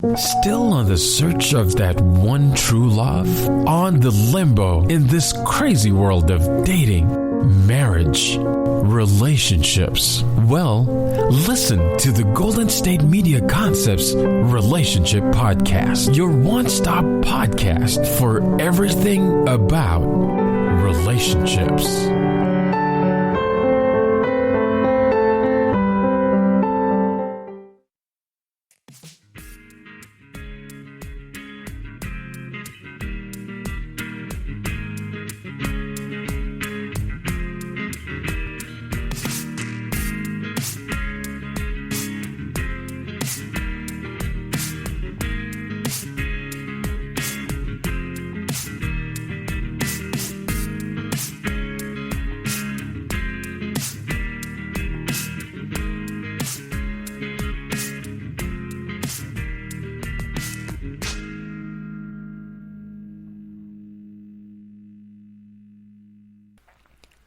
Still on the search of that one true love? On the limbo in this crazy world of dating, marriage, relationships? Well, listen to the Golden State Media Concepts Relationship Podcast, your one-stop podcast for everything about relationships.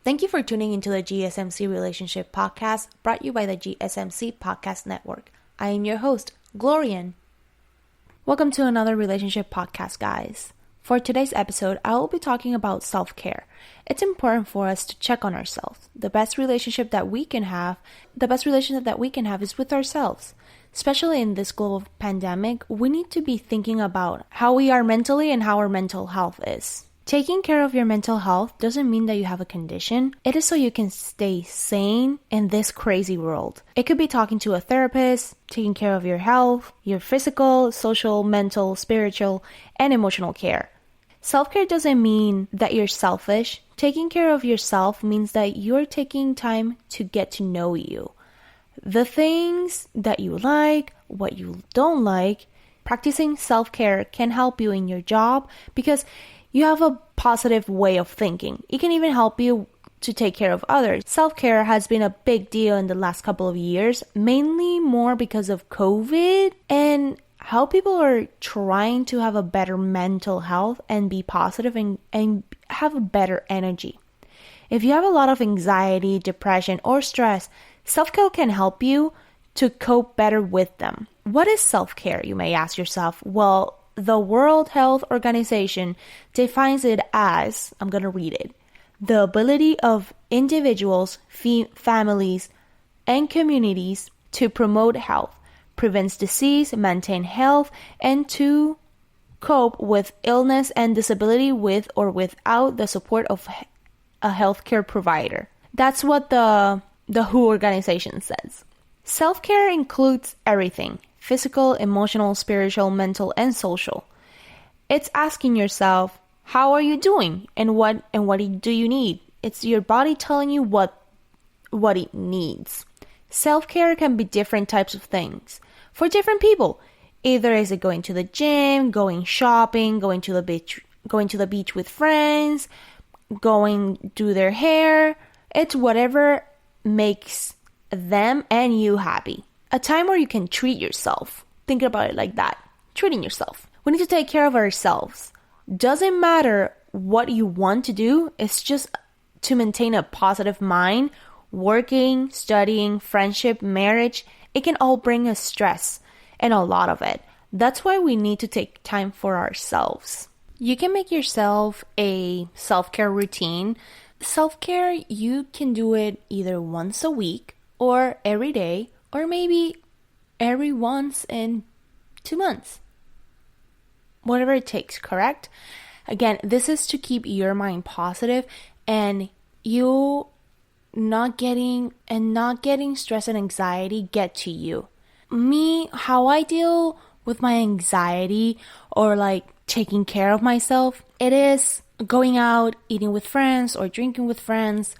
Thank you for tuning into the GSMC Relationship Podcast, brought to you by the GSMC Podcast Network. I am your host, Gloriann. Welcome to another relationship podcast, guys. For today's episode, I will be talking about self-care. It's important for us to check on ourselves. The best relationship that we can have is with ourselves. Especially in this global pandemic, we need to be thinking about how we are mentally and how our mental health is. Taking care of your mental health doesn't mean that you have a condition. It is so you can stay sane in this crazy world. It could be talking to a therapist, taking care of your health, your physical, social, mental, spiritual, and emotional care. Self-care doesn't mean that you're selfish. Taking care of yourself means that you're taking time to get to know you. The things that you like, what you don't like. Practicing self-care can help you in your job because you have a positive way of thinking. It can even help you to take care of others. Self-care has been a big deal in the last couple of years, mainly more because of COVID and how people are trying to have a better mental health and be positive and have a better energy. If you have a lot of anxiety, depression, or stress, self-care can help you to cope better with them. What is self-care, you may ask yourself? Well, the World Health Organization defines it as, I'm going to read it, the ability of individuals, families, and communities to promote health, prevent disease, maintain health, and to cope with illness and disability with or without the support of a healthcare provider. That's what the WHO organization says. Self-care includes everything. Physical, emotional, spiritual, mental, and social. It's asking yourself, how are you doing? And what do you need? It's your body telling you what it needs. Self-care can be different types of things for different people. Either is it going to the gym, going shopping, going to the beach with friends, going do their hair. It's whatever makes them and you happy. A time where you can treat yourself. Think about it like that. Treating yourself. We need to take care of ourselves. Doesn't matter what you want to do. It's just to maintain a positive mind. Working, studying, friendship, marriage. It can all bring us stress and a lot of it. That's why we need to take time for ourselves. You can make yourself a self-care routine. Self-care, you can do it either once a week or every day. Or maybe every once in 2 months. Whatever it takes, correct? Again, this is to keep your mind positive and you not getting stress and anxiety get to you. Me, how I deal with my anxiety or like taking care of myself, it is going out, eating with friends or drinking with friends.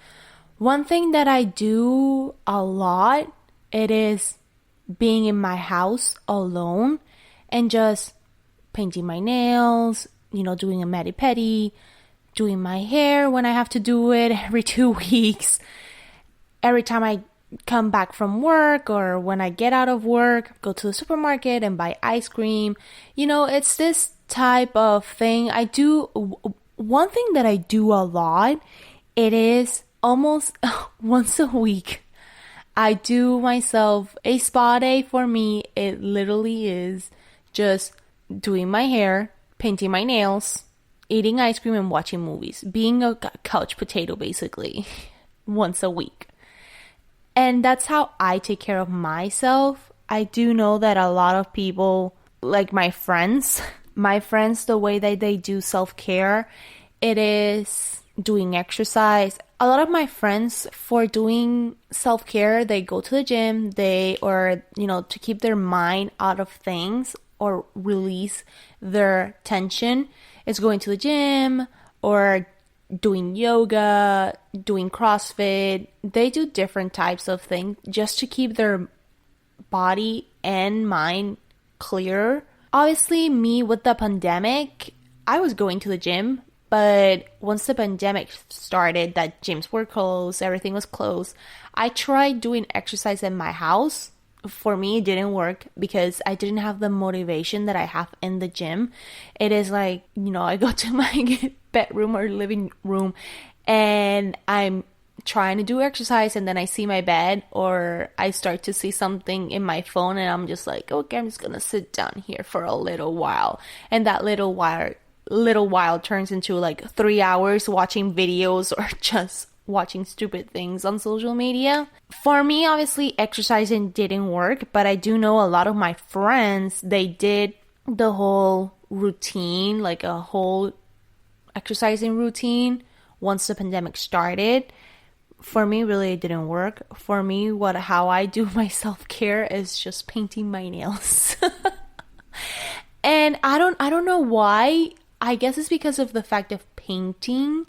One thing that I do a lot, it is being in my house alone and just painting my nails, doing a mani-pedi, doing my hair when I have to do it every 2 weeks. Every time I come back from work or when I get out of work, go to the supermarket and buy ice cream. It's this type of thing. One thing that I do a lot, it is almost once a week. I do myself a spa day. For me, it literally is just doing my hair, painting my nails, eating ice cream, and watching movies. Being a couch potato, basically, once a week. And that's how I take care of myself. I do know that a lot of people, like my friends, the way that they do self-care, it is doing exercise. A lot of my friends, for doing self-care, they go to the gym, to keep their mind out of things or release their tension, is going to the gym or doing yoga, doing CrossFit. They do different types of things just to keep their body and mind clear. Obviously, me with the pandemic, I was going to the gym, but once the pandemic started, that gyms were closed, everything was closed, I tried doing exercise in my house. For me, it didn't work because I didn't have the motivation that I have in the gym. It is like, I go to my bedroom or living room and I'm trying to do exercise, and then I see my bed or I start to see something in my phone, and I'm just like, okay, I'm just gonna sit down here for a little while. And that little while turns into like 3 hours watching videos or just watching stupid things on social media. For me, obviously, exercising didn't work, but I do know a lot of my friends, they did the whole routine, like a whole exercising routine once the pandemic started. For me, really, it didn't work. For me, how I do my self-care is just painting my nails. And I don't know why. I guess it's because of the fact of painting.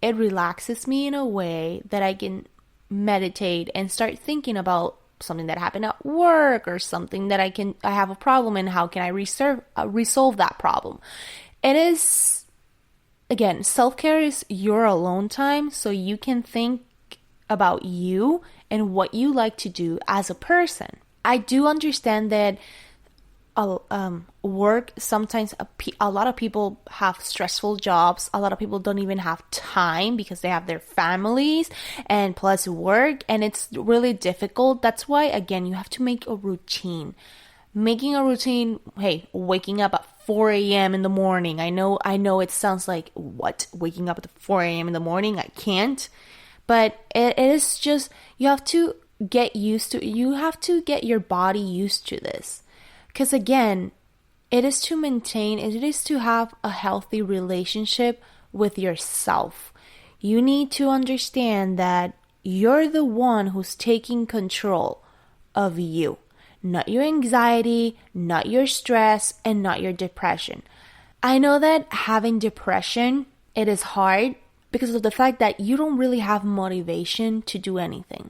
It relaxes me in a way that I can meditate and start thinking about something that happened at work or something that I have a problem, and how can I resolve that problem. It is, again, self-care is your alone time, so you can think about you and what you like to do as a person. I do understand that work, sometimes a lot of people have stressful jobs. A lot of people don't even have time because they have their families and plus work, and it's really difficult. That's why, again, you have to make a routine. Making a routine, hey, waking up at 4 a.m. in the morning. I know it sounds like, what? Waking up at 4 a.m. in the morning? I can't. But it is just, you have to get your body used to this. Because again, it is to have a healthy relationship with yourself. You need to understand that you're the one who's taking control of you. Not your anxiety, not your stress, and not your depression. I know that having depression, it is hard because of the fact that you don't really have motivation to do anything.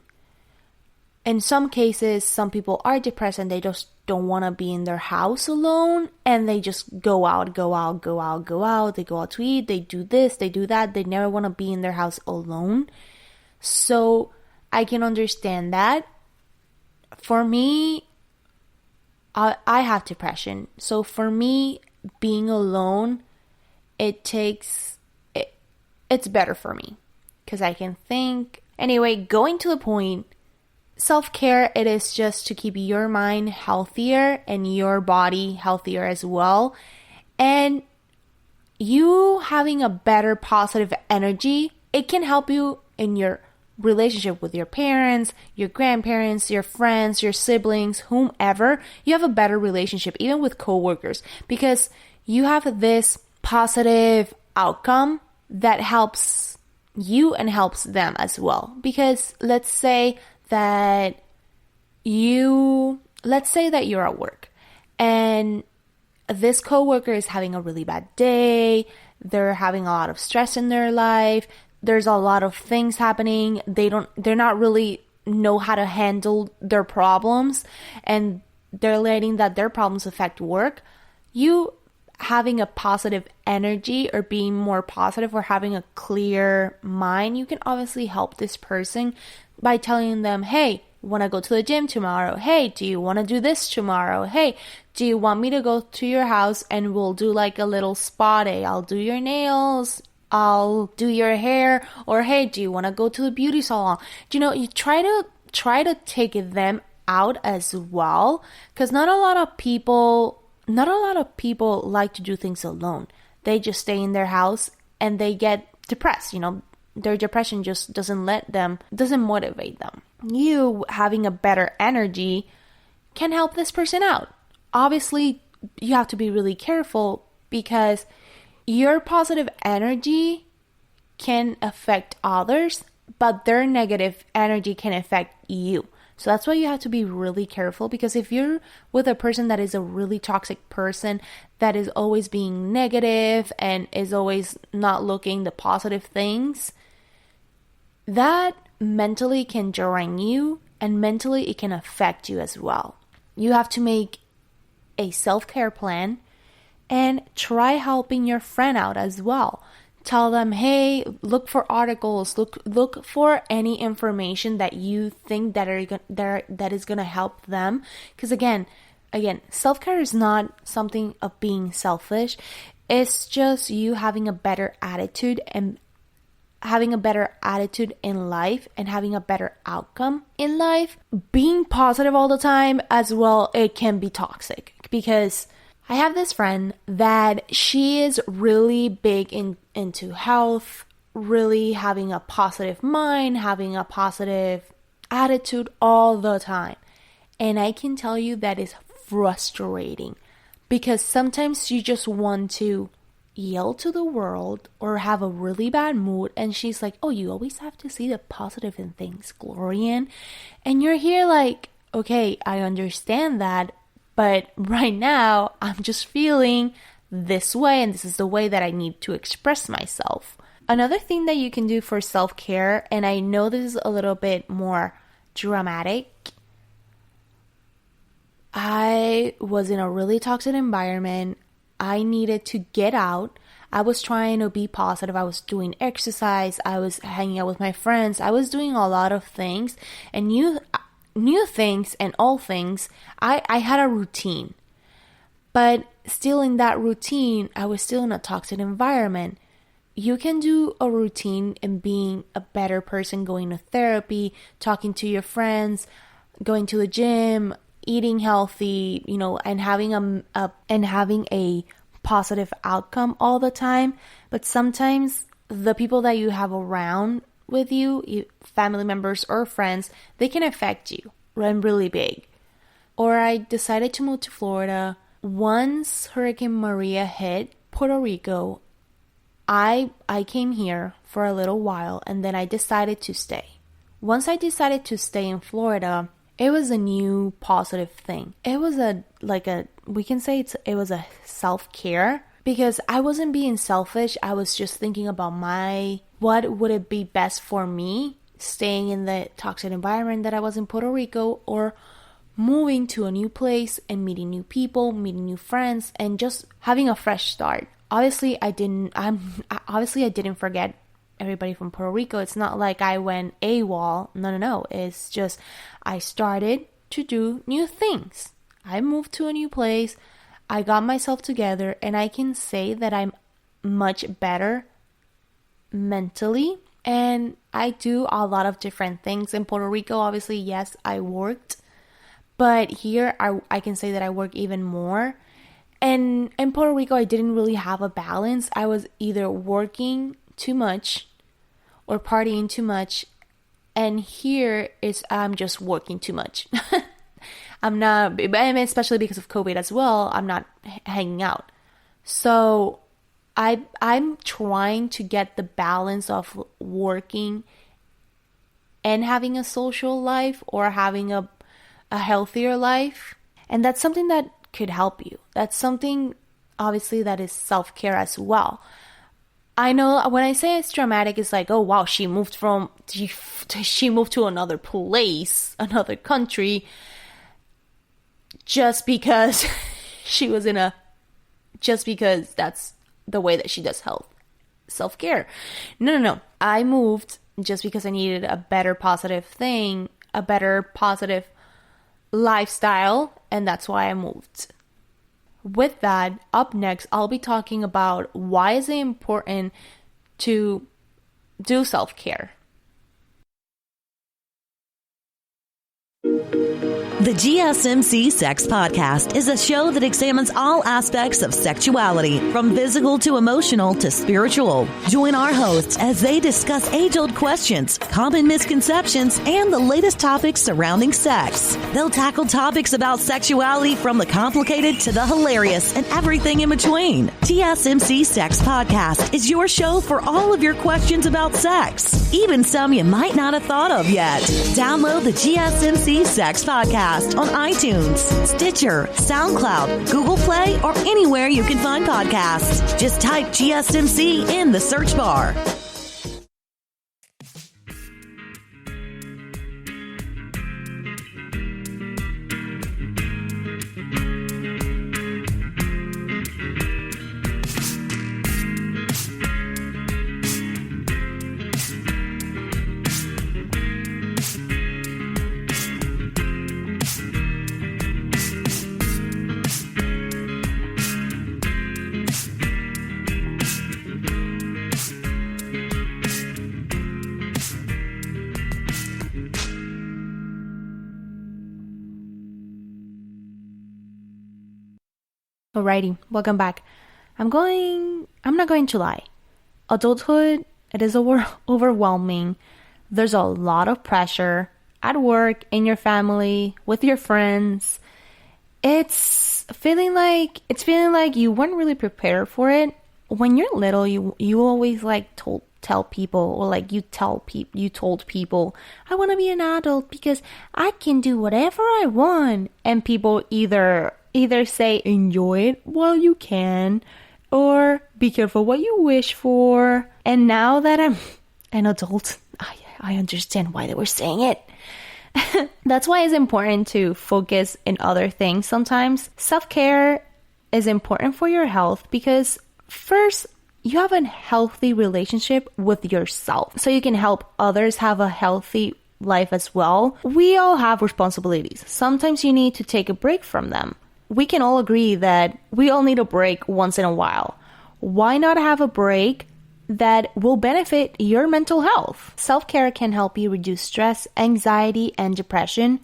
In some cases, some people are depressed and they just don't want to be in their house alone, and they just go out. They go out to eat, they do this, they do that. They never want to be in their house alone. So I can understand that. For me, I have depression. So for me, being alone, it's better for me because I can think. Anyway, going to the point, self-care, it is just to keep your mind healthier and your body healthier as well. And you having a better positive energy, it can help you in your relationship with your parents, your grandparents, your friends, your siblings, whomever. You have a better relationship, even with coworkers, because you have this positive outcome that helps you and helps them as well. Because let's say that you're at work and this coworker is having a really bad day. They're having a lot of stress in their life. There's a lot of things happening. They're not really know how to handle their problems, and they're letting that their problems affect work. You having a positive energy or being more positive or having a clear mind, you can obviously help this person by telling them, hey, want to go to the gym tomorrow? Hey, do you want to do this tomorrow? Hey, do you want me to go to your house and we'll do like a little spa day? I'll do your nails, I'll do your hair. Or hey, do you want to go to the beauty salon? You try to take them out as well, because not a lot of people not a lot of people like to do things alone. They just stay in their house and they get depressed. Their depression just doesn't motivate them. You having a better energy can help this person out. Obviously, you have to be really careful because your positive energy can affect others, but their negative energy can affect you. So that's why you have to be really careful, because if you're with a person that is a really toxic person, that is always being negative and is always not looking the positive things, that mentally can drain you, and mentally it can affect you as well. You have to make a self-care plan and try helping your friend out as well. Tell them, hey, look for articles, look for any information that you think that is going to help them. Because again, self-care is not something of being selfish. It's just you having a better attitude and having a better attitude in life and having a better outcome in life. Being positive all the time as well, it can be toxic, because I have this friend that she is really big into health, really having a positive mind, having a positive attitude all the time. And I can tell you that is frustrating, because sometimes you just want to yell to the world or have a really bad mood, and she's like, oh, you always have to see the positive in things, Gloriann. And you're here like, okay, I understand that, but right now I'm just feeling this way, and this is the way that I need to express myself. Another thing that you can do for self-care, and I know this is a little bit more dramatic, I was in a really toxic environment. I needed to get out. I was trying to be positive. I was doing exercise. I was hanging out with my friends. I was doing a lot of things and new things and all things. I had a routine. But still in that routine, I was still in a toxic environment. You can do a routine and being a better person, going to therapy, talking to your friends, going to the gym, eating healthy, and having a positive outcome all the time. But sometimes the people that you have around with you, family members or friends, they can affect you really big. Or I decided to move to Florida. Once Hurricane Maria hit Puerto Rico, I came here for a little while, and then I decided to stay. Once I decided to stay in Florida, it was a new positive thing. It was we can say it was a self-care, because I wasn't being selfish. I was just thinking about what would it be best for me, staying in the toxic environment that I was in Puerto Rico, or moving to a new place and meeting new people, meeting new friends, and just having a fresh start. Obviously, I didn't forget everybody from Puerto Rico. It's not like I went AWOL. No. It's just I started to do new things. I moved to a new place. I got myself together, and I can say that I'm much better mentally, and I do a lot of different things. In Puerto Rico, obviously, yes, I worked, but here I can say that I work even more. And in Puerto Rico, I didn't really have a balance. I was either working too much or partying too much, and here I'm just working too much. I'm not, especially because of COVID as well, I'm not hanging out. So I'm trying to get the balance of working and having a social life, or having a healthier life. And that's something that could help you. That's something, obviously, that is self-care as well. I know when I say it's dramatic, it's like, oh wow, she moved to another place, another country, just because just because that's the way that she does self-care. No. I moved just because I needed a better positive thing, a better positive lifestyle, and that's why I moved. With that, up next, I'll be talking about why is it important to do self-care. The GSMC Sex Podcast is a show that examines all aspects of sexuality, from physical to emotional to spiritual. Join our hosts as they discuss age-old questions, common misconceptions, and the latest topics surrounding sex. They'll tackle topics about sexuality from the complicated to the hilarious and everything in between. GSMC Sex Podcast is your show for all of your questions about sex, even some you might not have thought of yet. Download the GSMC Sex Podcast on iTunes, Stitcher, SoundCloud, Google Play, or anywhere you can find podcasts. Just type GSMC in the search bar. Alrighty, welcome back. I'm not going to lie. Adulthood, it is overwhelming. There's a lot of pressure at work, in your family, with your friends. It's feeling like you weren't really prepared for it. When you're little, you always tell people, or you told people, I want to be an adult because I can do whatever I want. And people either say enjoy it while you can, or be careful what you wish for. And now that I'm an adult, I understand why they were saying it. That's why it's important to focus in other things sometimes. Self-care is important for your health because first, you have a healthy relationship with yourself, so you can help others have a healthy life as well. We all have responsibilities. Sometimes you need to take a break from them. We can all agree that we all need a break once in a while. Why not have a break that will benefit your mental health? Self-care can help you reduce stress, anxiety, and depression.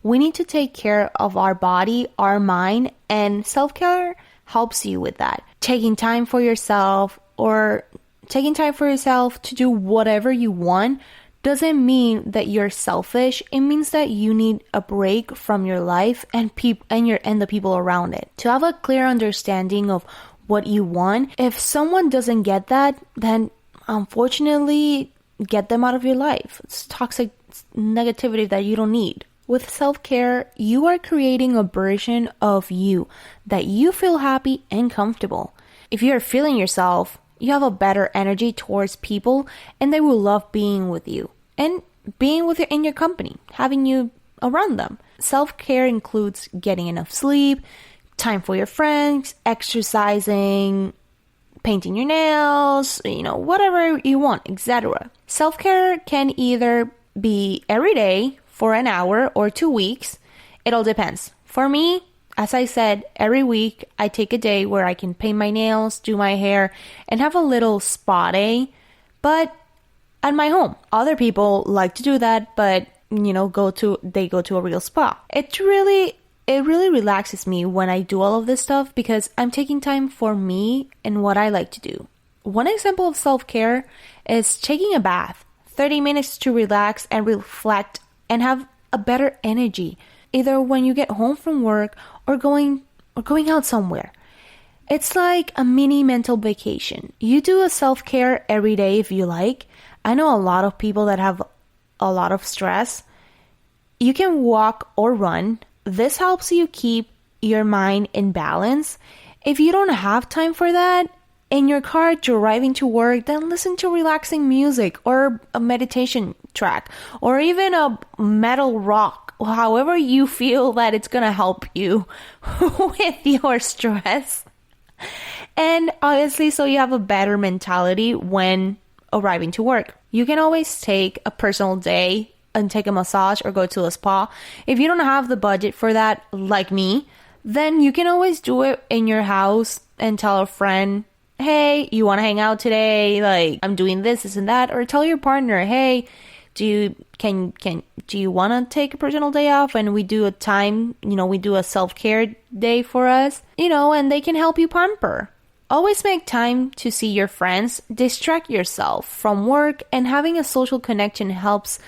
We need to take care of our body, our mind, and self-care helps you with that. Taking time for yourself to do whatever you want doesn't mean that you're selfish. It means that you need a break from your life and the people around it. To have a clear understanding of what you want. If someone doesn't get that, then unfortunately get them out of your life. It's toxic negativity that you don't need. With self-care, you are creating a version of you that you feel happy and comfortable. If you're feeling yourself, you have a better energy towards people and they will love being with you and being with you in your company, having you around them. Self-care includes getting enough sleep, time for your friends, exercising, painting your nails, whatever you want, etc. Self-care can either be every day for an hour or 2 weeks. It all depends. For me, as I said, every week I take a day where I can paint my nails, do my hair, and have a little spa day, but at my home. Other people like to do that, but they go to a real spa. It really relaxes me when I do all of this stuff because I'm taking time for me and what I like to do. One example of self-care is taking a bath, 30 minutes to relax and reflect and have a better energy, either when you get home from work or going out somewhere. It's like a mini mental vacation. You do a self-care every day if you like. I know a lot of people that have a lot of stress. You can walk or run. This helps you keep your mind in balance. If you don't have time for that, in your car driving to work, then listen to relaxing music or a meditation track or even a metal rock, however you feel that it's gonna help you with your stress. And obviously, so you have a better mentality when arriving to work. You can always take a personal day and take a massage or go to a spa. If you don't have the budget for that, like me, then you can always do it in your house and tell a friend, hey, you want to hang out today? I'm doing this and that. Or tell your partner, hey, can do you want to take a personal day off? And we do a time, we do a self-care day for us, and they can help you pamper. Always make time to see your friends, distract yourself from work, and having a social connection helps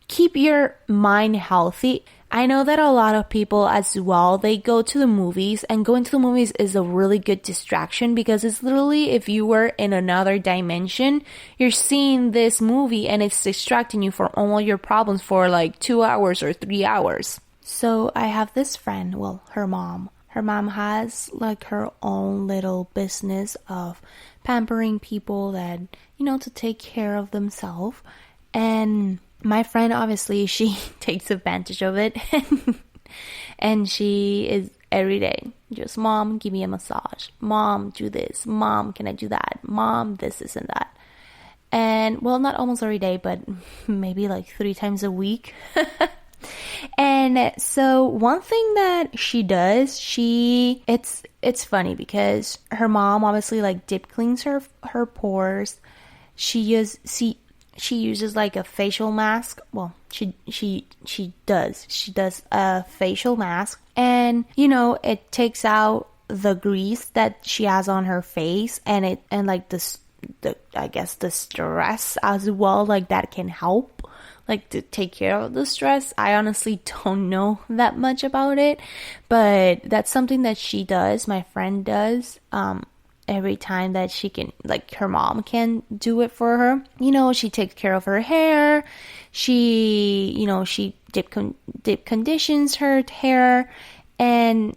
keep your mind healthy. I know that a lot of people as well, they go to the movies, and going to the movies is a really good distraction because it's literally, if you were in another dimension, you're seeing this movie and it's distracting you from all your problems for like 2 hours or 3 hours. So I have this friend, her mom. Her mom has like her own little business of pampering people that, to take care of themselves. And my friend, obviously, she takes advantage of it. And she is every day just, Mom, give me a massage. Mom, do this. Mom, can I do that? Mom, this and that. And not almost every day, but maybe like 3 times a week. And so one thing that she does, it's funny because her mom obviously like deep cleans her pores. She uses like a facial mask. Well, she does a facial mask, and it takes out the grease that she has on her face, and like I guess the stress as well, like that can help like to take care of the stress. I honestly don't know that much about it, but that's something that she does, my friend does, every time that she can, like her mom can do it for her. She takes care of her hair. She deep conditions her hair, and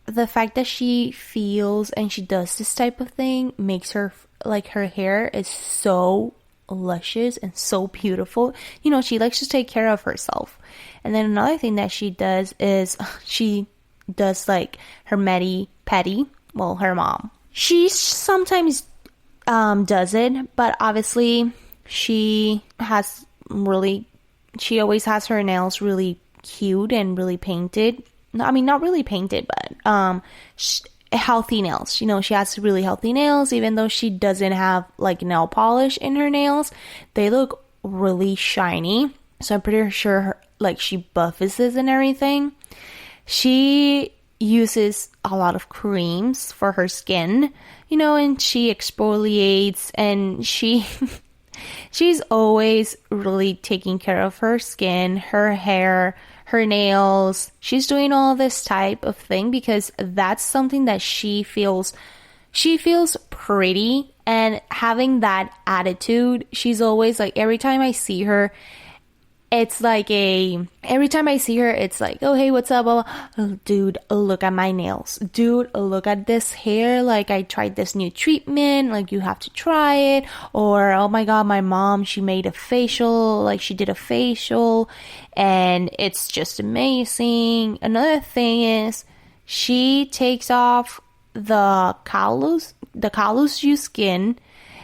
the fact that she feels and she does this type of thing makes her, like, her hair is so luscious and so beautiful. She likes to take care of herself. And then another thing that she does is she does like her mani-pedi. Well, her mom, she sometimes does it, but obviously she always has her nails really cute and really painted. I mean, not really painted, but healthy nails. She has really healthy nails, even though she doesn't have like nail polish in her nails. They look really shiny. So I'm pretty sure she buffs and everything. She uses a lot of creams for her skin, and she exfoliates, and she's always really taking care of her skin, her hair, her nails. She's doing all this type of thing because that's something that she feels pretty, and having that attitude, she's always like, every time I see her, it's like, oh, hey, what's up? Oh, dude, look at my nails. Dude, look at this hair. Like, I tried this new treatment. Like, you have to try it. Or, oh my God, my mom, she made a facial. Like, she did a facial, and it's just amazing. Another thing is, she takes off the callus skin,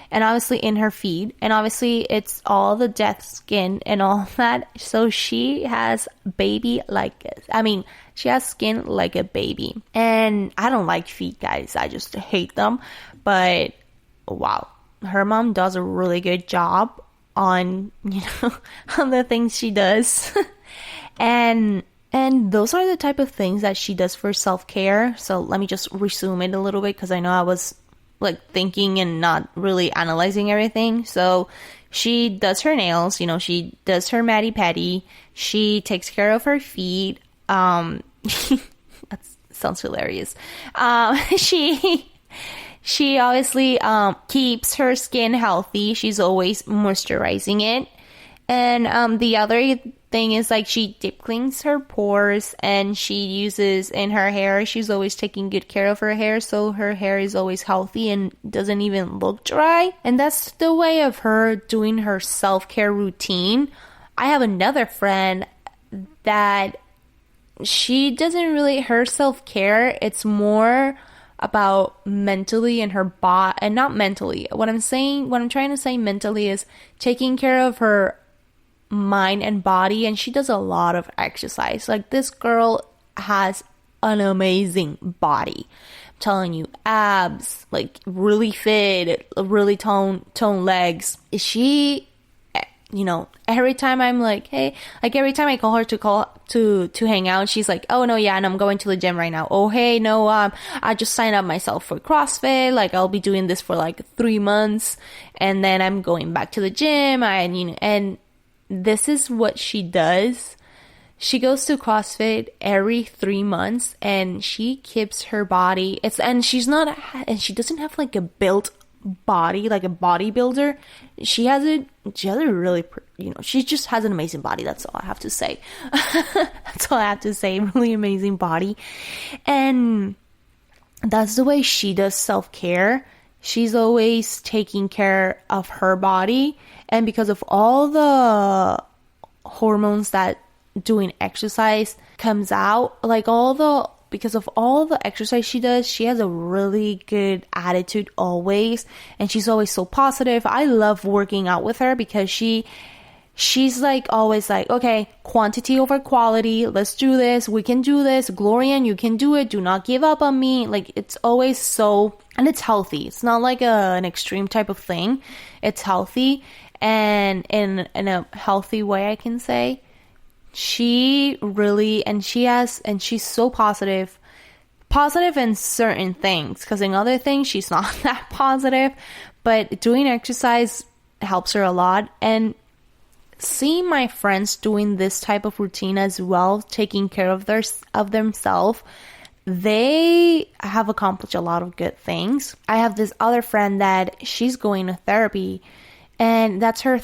and obviously in her feet, and obviously it's all the dead skin and all that. So she has she has skin like a baby. And I don't like feet, guys. I just hate them. But wow, her mom does a really good job on, on the things she does. and those are the type of things that she does for self-care. So let me just resume it a little bit, because I know I was like thinking and not really analyzing everything. So she does her nails, she does her mani-pedi, she takes care of her feet. That sounds hilarious. She obviously keeps her skin healthy. She's always moisturizing it. And the other thing is, like, she deep cleans her pores, and she uses in her hair, she's always taking good care of her hair, so her hair is always healthy and doesn't even look dry. And that's the way of her doing her self-care routine. I have another friend that she doesn't really, her self-care, it's more about mentally and her body, and not mentally. What I'm trying to say mentally is taking care of her mind and body, and she does a lot of exercise. Like, this girl has an amazing body. I'm telling you, abs, like really fit, really toned legs. She every time I'm like, hey, like every time I call her to hang out, she's like, oh no, yeah, and I'm going to the gym right now. Oh, hey, no, I just signed up myself for CrossFit. Like, I'll be doing this for like 3 months, and then I'm going back to the gym. And this is what she does. She goes to CrossFit every 3 months, and she keeps her body. And she doesn't have like a built body, like a bodybuilder. She just has an amazing body. That's all I have to say. That's all I have to say. Really amazing body. And that's the way she does self-care. She's always taking care of her body. And because of all the hormones that doing exercise comes out, because of all the exercise she does, she has a really good attitude always, and she's always so positive. I love working out with her because she's like always like, okay, quantity over quality, let's do this, we can do this, Gloriann, you can do it, do not give up on me. Like, it's always so, and it's healthy. It's not like an extreme type of thing. It's healthy, and in a healthy way, I can say. She really, and she's so positive in certain things, because in other things she's not that positive, but doing exercise helps her a lot. And seeing my friends doing this type of routine as well, taking care of themselves, they have accomplished a lot of good things. I have this other friend that she's going to therapy, and that's her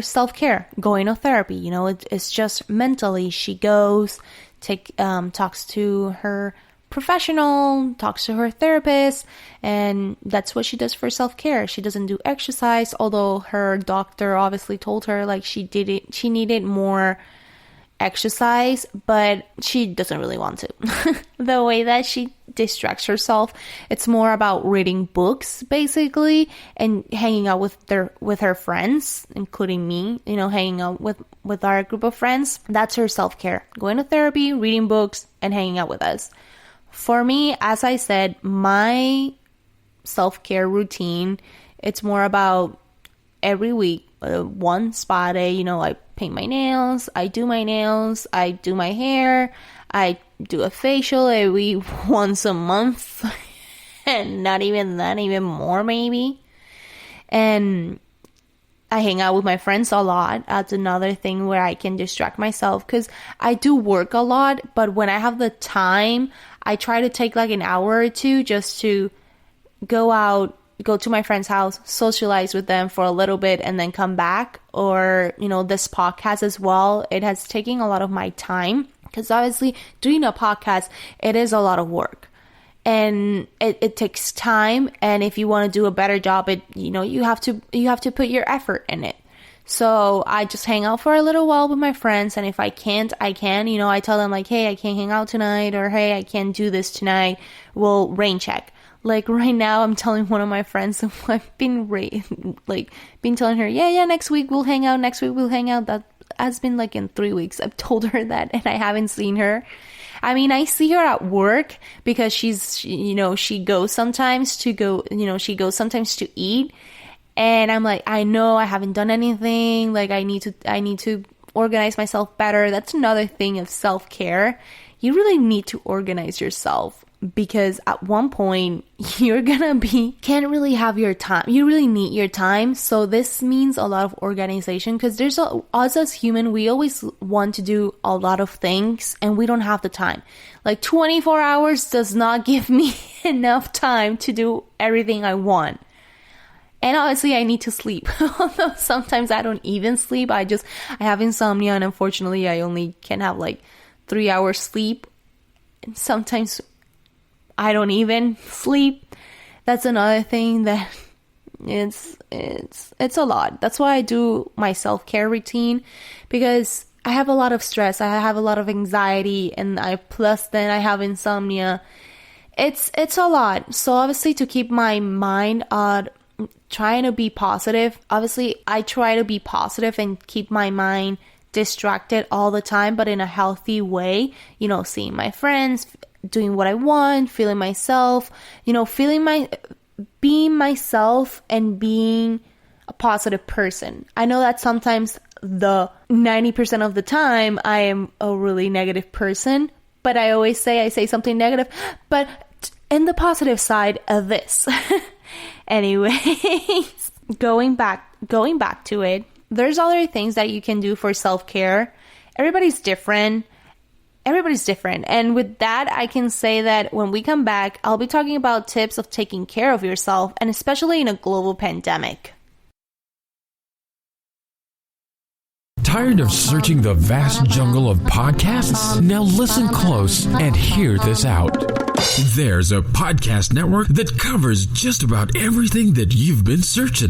self-care, going to therapy. It's just mentally. She goes, talks to her professional, talks to her therapist, and that's what she does for self-care. She doesn't do exercise, although her doctor obviously told her like she needed more exercise, but she doesn't really want to. The way that she distracts herself, it's more about reading books basically, and hanging out with her friends, including me, hanging out with our group of friends. That's her self-care, going to therapy, reading books, and hanging out with us. For me, as I said, my self-care routine, it's more about every week, one spa day. I paint my nails, I do my nails, I do my hair, I do a facial every once a month, and not even that, even more maybe. And I hang out with my friends a lot. That's another thing where I can distract myself, because I do work a lot, but when I have the time, I try to take like an hour or two just to go to my friend's house, socialize with them for a little bit, and then come back. Or, this podcast as well, it has taken a lot of my time, because obviously doing a podcast, it is a lot of work, and it takes time. And if you want to do a better job, you have to put your effort in it. So I just hang out for a little while with my friends, and if I can't, I can. I tell them like, hey, I can't hang out tonight, or hey, I can't do this tonight. We'll rain check. Like right now, I'm telling one of my friends, I've been telling her, yeah, next week we'll hang out. That has been like in 3 weeks. I've told her that, and I haven't seen her. I mean, I see her at work because she goes sometimes to eat. And I'm like, I know I haven't done anything. Like, I need to organize myself better. That's another thing of self-care. You really need to organize yourself, because at one point you're can't really have your time. You really need your time. So this means a lot of organization, because us as human, we always want to do a lot of things, and we don't have the time. Like 24 hours does not give me enough time to do everything I want. And obviously I need to sleep. Although sometimes I don't even sleep. I have insomnia, and unfortunately I only can have like 3 hours sleep. And sometimes I don't even sleep. That's another thing that it's a lot. That's why I do my self-care routine, because I have a lot of stress. I have a lot of anxiety, and then I have insomnia. It's a lot. So obviously, to keep my mind on trying to be positive, obviously I try to be positive and keep my mind distracted all the time, but in a healthy way. Seeing my friends, doing what I want, feeling myself, being myself, and being a positive person. I know that sometimes the 90% of the time I am a really negative person, but I always say something negative, but in the positive side of this. Anyways, going back to it, there's other things that you can do for self-care. Everybody's different. And with that, I can say that when we come back, I'll be talking about tips of taking care of yourself, and especially in a global pandemic. Tired of searching the vast jungle of podcasts? Now listen close and hear this out. There's a podcast network that covers just about everything that you've been searching.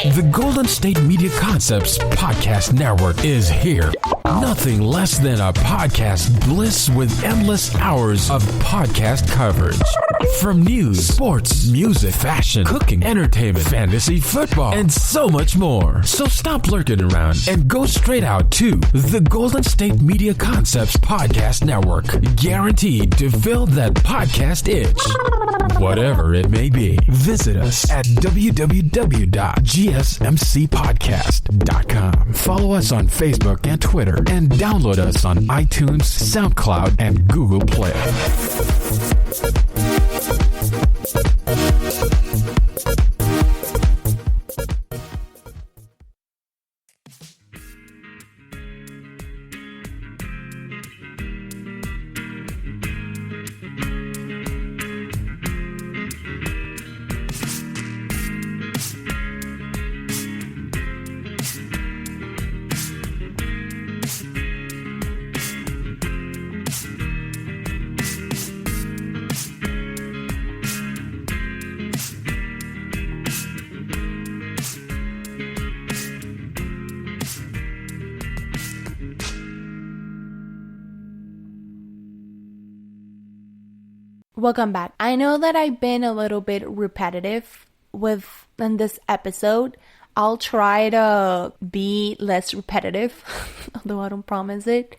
The Golden State Media Concepts Podcast Network is here. Nothing less than a podcast bliss with endless hours of podcast coverage. From news, sports, music, fashion, cooking, entertainment, fantasy, football, and so much more. So stop lurking around and go straight out to the Golden State Media Concepts Podcast Network. Guaranteed to fill that podcast itch. Whatever it may be. Visit us at www.gsmcpodcast.com. Follow us on Facebook and Twitter, and download us on iTunes, SoundCloud, and Google Play. Welcome back. I know that I've been a little bit repetitive in this episode. I'll try to be less repetitive, although I don't promise it.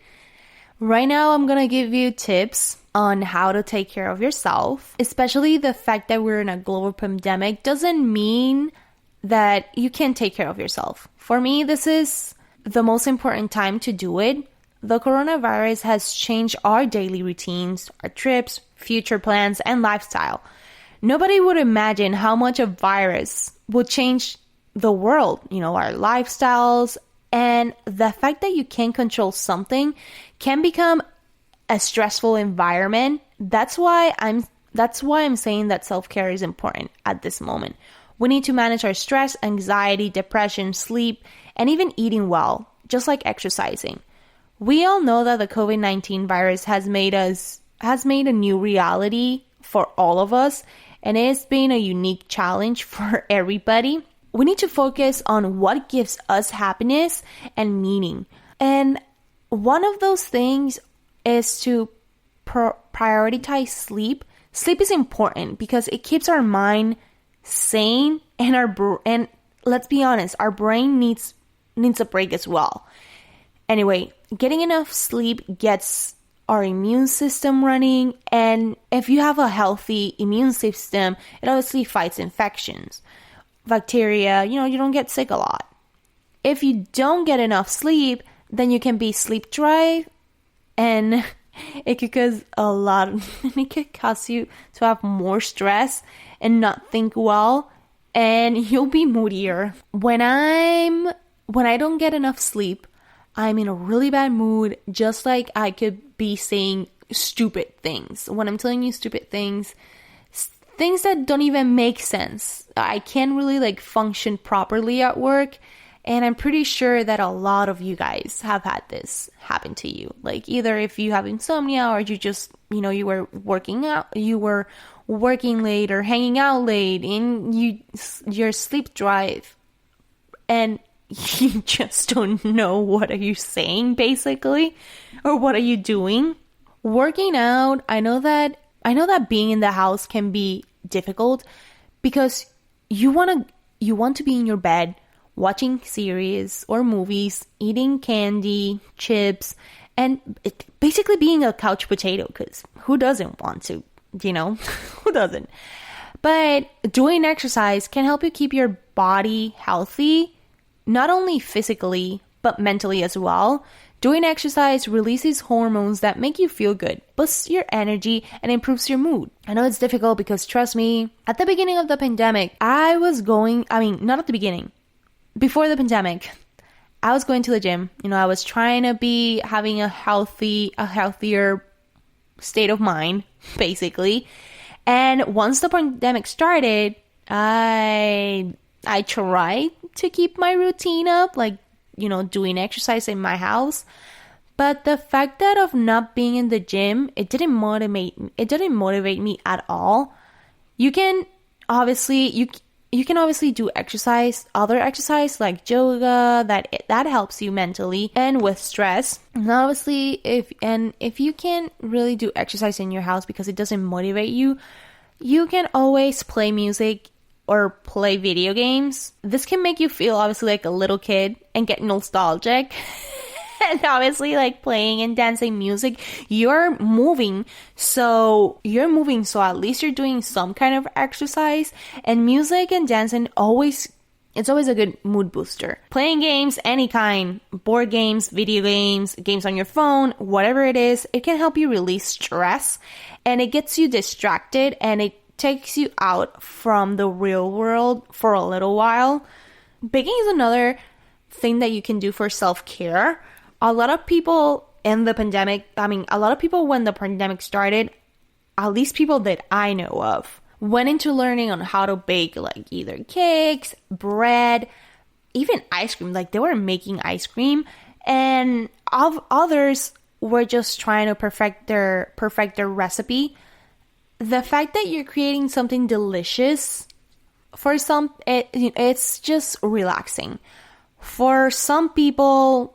Right now, I'm going to give you tips on how to take care of yourself. Especially the fact that we're in a global pandemic doesn't mean that you can't take care of yourself. For me, this is the most important time to do it. The coronavirus has changed our daily routines, our trips, future plans, and lifestyle. Nobody would imagine how much a virus would change the world, our lifestyles, and the fact that you can't control something can become a stressful environment. That's why I'm saying that self-care is important at this moment. We need to manage our stress, anxiety, depression, sleep, and even eating well, just like exercising. We all know that the COVID-19 virus has made a new reality for all of us, and it's been a unique challenge for everybody. We need to focus on what gives us happiness and meaning. And one of those things is to prioritize sleep. Sleep is important because it keeps our mind sane, and let's be honest, our brain needs a break as well. Anyway, getting enough sleep gets our immune system running, and if you have a healthy immune system, it obviously fights infections, bacteria, you don't get sick a lot. If you don't get enough sleep, then you can be sleep deprived, and it could cause you to have more stress and not think well, and you'll be moodier. When I don't get enough sleep, I'm in a really bad mood, just like I could be saying stupid things. When I'm telling you stupid things that don't even make sense. I can't really function properly at work, and I'm pretty sure that a lot of you guys have had this happen to you. Either if you have insomnia, or you just, you were working late or hanging out late, and your sleep drive, and you just don't know what are you saying, basically, or what are you doing. Working out, I know that being in the house can be difficult because you want to be in your bed watching series or movies, eating candy, chips, and basically being a couch potato, because who doesn't want to, who doesn't? But doing exercise can help you keep your body healthy, not only physically, but mentally as well. Doing exercise releases hormones that make you feel good, boosts your energy, and improves your mood. I know it's difficult because, trust me, at the beginning of the pandemic, not at the beginning, before the pandemic, I was going to the gym. I was trying to be having a healthier state of mind, basically. And once the pandemic started, I tried to keep my routine up, like, doing exercise in my house. But the fact that of not being in the gym, it didn't motivate me at all. You can obviously do other exercise like yoga that helps you mentally and with stress. And obviously, if you can't really do exercise in your house because it doesn't motivate you, you can always play music or play video games. This can make you feel obviously like a little kid and get nostalgic. And obviously, like, playing and dancing music, you're moving, so at least you're doing some kind of exercise. And music and dancing it's always a good mood booster. Playing games, any kind, board games, video games, games on your phone, whatever it is, it can help you release stress, and it gets you distracted, and it takes you out from the real world for a little while. Baking is another thing that you can do for self-care. A lot of people when the pandemic started, at least people that I know of, went into learning on how to bake, like either cakes, bread, even ice cream. Like, they were making ice cream, and others were just trying to perfect their recipe. The fact that you're creating something delicious for it's just relaxing. For some people,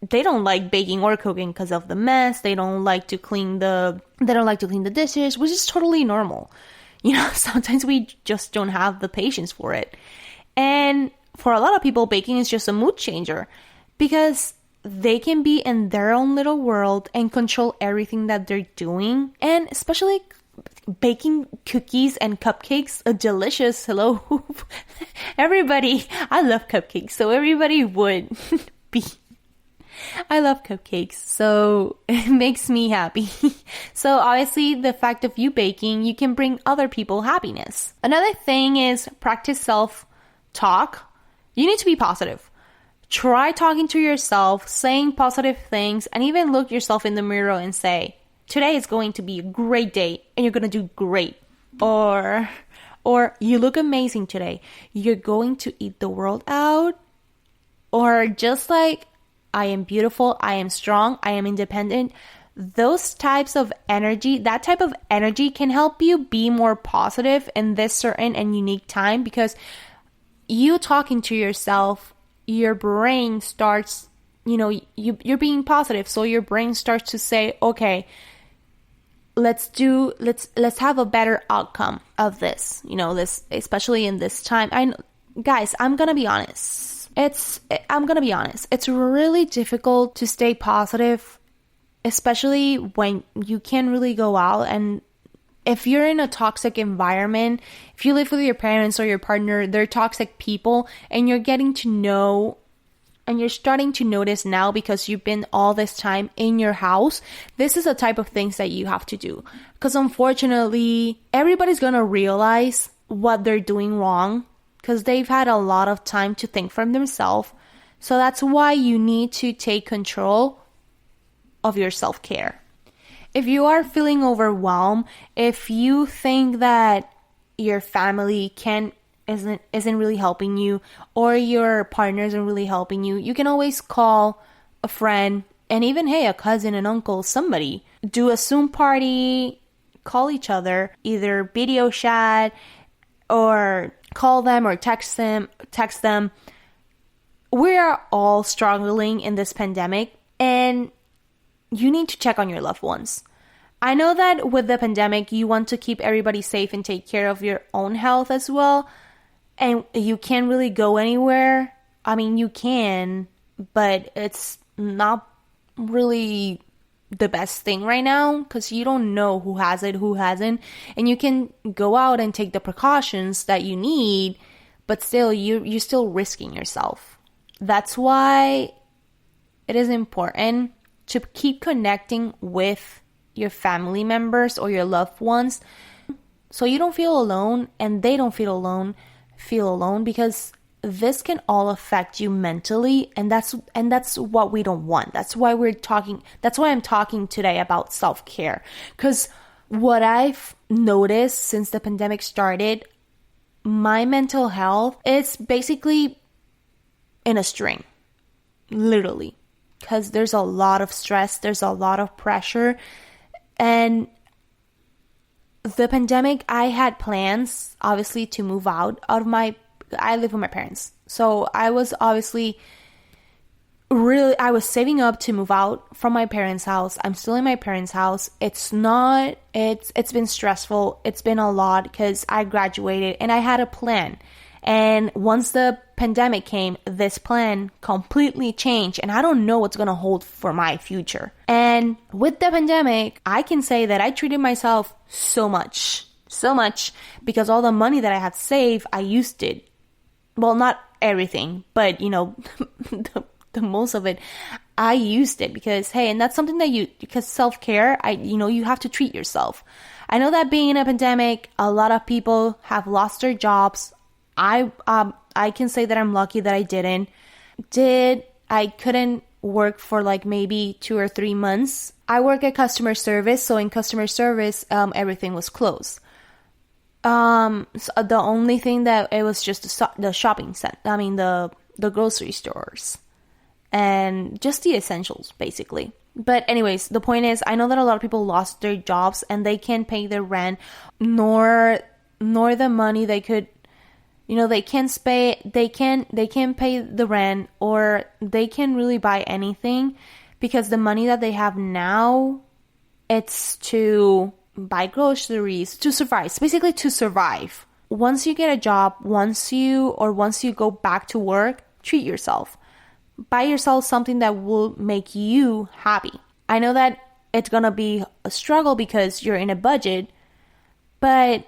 they don't like baking or cooking because of the mess. They don't like to clean the dishes, which is totally normal. Sometimes we just don't have the patience for it. And for a lot of people, baking is just a mood changer because they can be in their own little world and control everything that they're doing. And especially baking cookies and cupcakes are delicious. Hello, everybody. I love cupcakes, so everybody would be. I love cupcakes, so it makes me happy. So obviously, the fact of you baking, you can bring other people happiness. Another thing is practice self-talk. You need to be positive. Try talking to yourself, saying positive things, and even look yourself in the mirror and say, today is going to be a great day, and you're going to do great. Or you look amazing today. You're going to eat the world out. Or just like, I am beautiful, I am strong, I am independent. That type of energy can help you be more positive in this certain and unique time, because you talking to yourself, your brain starts, you're being positive. So your brain starts to say, okay, let's have a better outcome of this, this, especially in this time. Guys, I'm going to be honest. It's really difficult to stay positive, especially when you can't really go out. And if you're in a toxic environment, if you live with your parents or your partner, they're toxic people, and you're getting to know, and you're starting to notice now because you've been all this time in your house, this is the type of things that you have to do. Because unfortunately, everybody's going to realize what they're doing wrong, because they've had a lot of time to think for themselves. So that's why you need to take control of your self-care. If you are feeling overwhelmed, if you think that your family isn't really helping you, or your partner isn't really helping you, you can always call a friend, and even, a cousin, an uncle, somebody. Do a Zoom party, call each other, either video chat, or call them or text them. We are all struggling in this pandemic, and you need to check on your loved ones. I know that with the pandemic, you want to keep everybody safe and take care of your own health as well, and you can't really go anywhere. I mean, you can, but it's not really the best thing right now, because you don't know who has it, who hasn't, and you can go out and take the precautions that you need, but still you're still risking yourself. That's why it is important to keep connecting with your family members or your loved ones, so you don't feel alone and they don't feel alone, because this can all affect you mentally, and that's what we don't want. That's why I'm talking today about self-care, because what I've noticed since the pandemic started, my mental health is basically in a string, literally, because there's a lot of stress, there's a lot of pressure. And the pandemic, I had plans, obviously, to move out of I live with my parents. So I was obviously I was saving up to move out from my parents' house. I'm still in my parents' house. It's been stressful. It's been a lot because I graduated and I had a plan. And once the pandemic came, this plan completely changed, and I don't know what's going to hold for my future. And with the pandemic, I can say that I treated myself so much, because all the money that I had saved, I used it. Well, not everything, but the most of it, I used it because, hey, and that's something because self-care, you have to treat yourself. I know that being in a pandemic, a lot of people have lost their jobs. I can say that I'm lucky that I didn't. I couldn't work for like maybe 2 or 3 months. I work at customer service, so in customer service, everything was closed. So the only thing that it was just the shopping center. I mean the grocery stores, and just the essentials basically. But anyways, the point is, I know that a lot of people lost their jobs and they can't pay their rent, nor the money they could. They can't pay the rent, or they can't really buy anything, because the money that they have now, it's to buy groceries, to survive. It's basically to survive. Once you get a job, once you go back to work, treat yourself. Buy yourself something that will make you happy. I know that it's gonna be a struggle because you're in a budget, but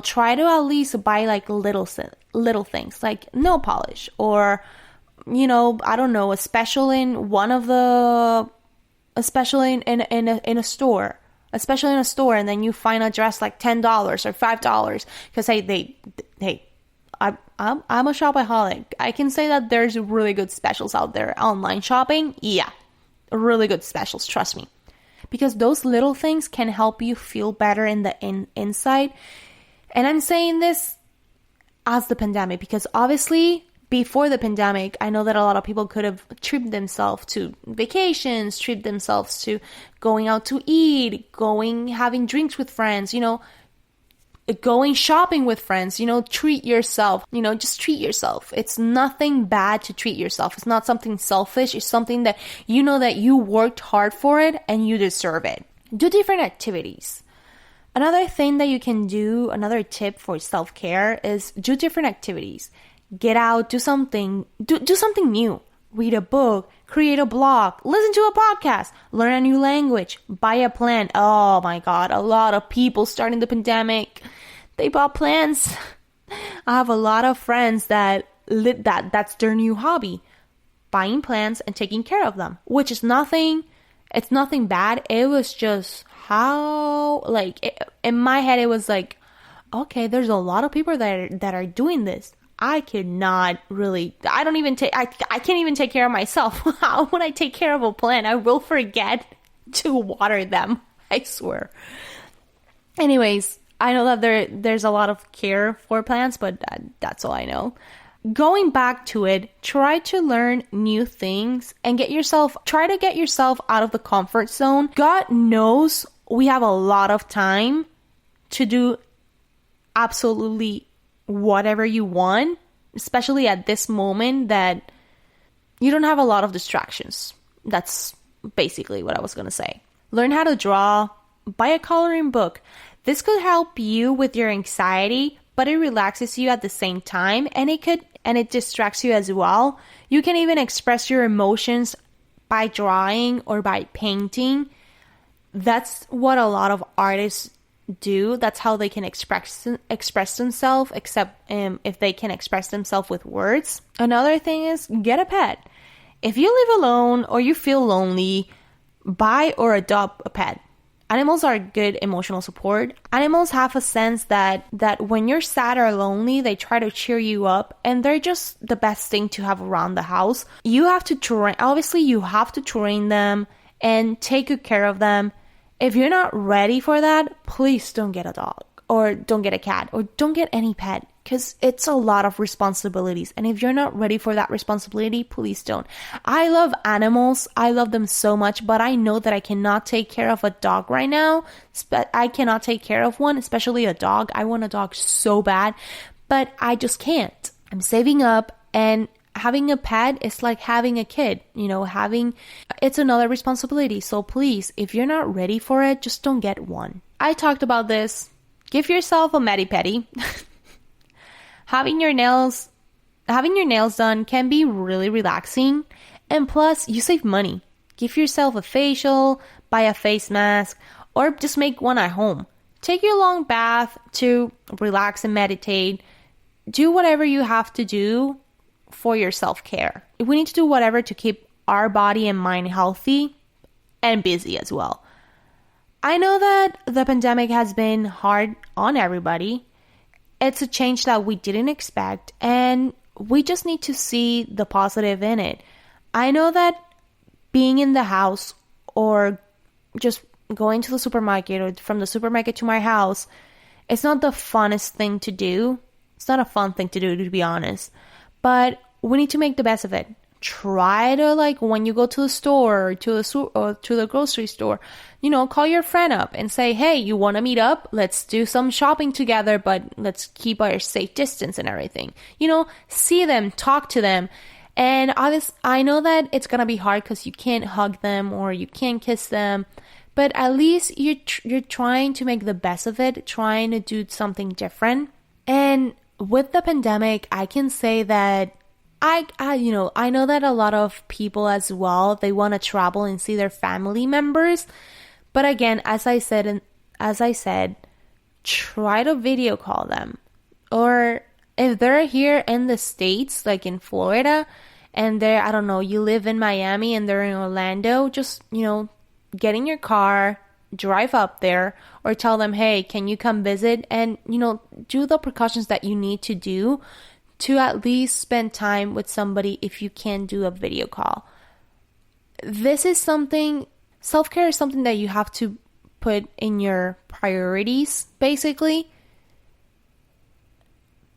try to at least buy like little things, like nail polish, or I don't know, a special in a store. Especially in a store, and then you find a dress like $10 or $5, because I'm a shopaholic. I can say that there's really good specials out there. Online shopping, yeah, really good specials, trust me, because those little things can help you feel better in the inside. And I'm saying this as the pandemic, because obviously before the pandemic, I know that a lot of people could have treated themselves to vacations, treated themselves to going out to eat, having drinks with friends, going shopping with friends, treat yourself, just treat yourself. It's nothing bad to treat yourself. It's not something selfish. It's something that that you worked hard for it and you deserve it. Do different activities. Another thing that you can do, another tip for self-care, is do different activities. Get out, do something new. Read a book, create a blog, listen to a podcast, learn a new language, buy a plant. Oh my God, a lot of people starting the pandemic, they bought plants. I have a lot of friends that's their new hobby, buying plants and taking care of them, which is nothing bad. It was just in my head, it was like, okay, there's a lot of people that are doing this. I can't even take care of myself. How would I take care of a plant? I will forget to water them, I swear. Anyways, I know that there's a lot of care for plants, but that's all I know. Going back to it, try to learn new things and try to get yourself out of the comfort zone. God knows we have a lot of time to do absolutely whatever you want, especially at this moment that you don't have a lot of distractions. That's basically what I was going to say. Learn how to draw, buy a coloring book. This could help you with your anxiety, but it relaxes you at the same time, and it distracts you as well. You can even express your emotions by drawing or by painting. that's what a lot of artists do. That's how they can express themselves, except if they can express themselves with words. Another thing is get a pet. If you live alone or you feel lonely, buy or adopt a pet. Animals are good emotional support. Animals have a sense that when you're sad or lonely, they try to cheer you up, and they're just the best thing to have around the house. You have to train them and take good care of them. If you're not ready for that, please don't get a dog or don't get a cat or don't get any pet, because it's a lot of responsibilities. And if you're not ready for that responsibility, please don't. I love animals. I love them so much, but I know that I cannot take care of a dog right now. I cannot take care of one, especially a dog. I want a dog so bad, but I just can't. I'm saving up, and having a pet is like having a kid, it's another responsibility. So please, if you're not ready for it, just don't get one. I talked about this. Give yourself a mani-pedi. Having your nails done can be really relaxing, and plus you save money. Give yourself a facial, buy a face mask, or just make one at home. Take your long bath to relax and meditate. Do whatever you have to do for your self-care. We need to do whatever to keep our body and mind healthy and busy as well. I know that the pandemic has been hard on everybody. It's a change that we didn't expect, and we just need to see the positive in it. I know that being in the house or just going to the supermarket or from the supermarket to my house, it's not the funnest thing to do. It's not a fun thing to do, to be honest. But we need to make the best of it. Try to, when you go to the store or to the grocery store, call your friend up and say, hey, you want to meet up? Let's do some shopping together, but let's keep our safe distance and everything. See them, talk to them. And I know that it's going to be hard because you can't hug them or you can't kiss them, but at least you're trying to make the best of it, trying to do something different. And with the pandemic, I can say that I know that a lot of people as well, they want to travel and see their family members. But again, as I said, try to video call them. Or if they're here in the States, like in Florida, and you live in Miami and they're in Orlando, just, get in your car, drive up there, or tell them, hey, can you come visit? And, do the precautions that you need to do to at least spend time with somebody if you can do a video call. Self-care is something that you have to put in your priorities, basically,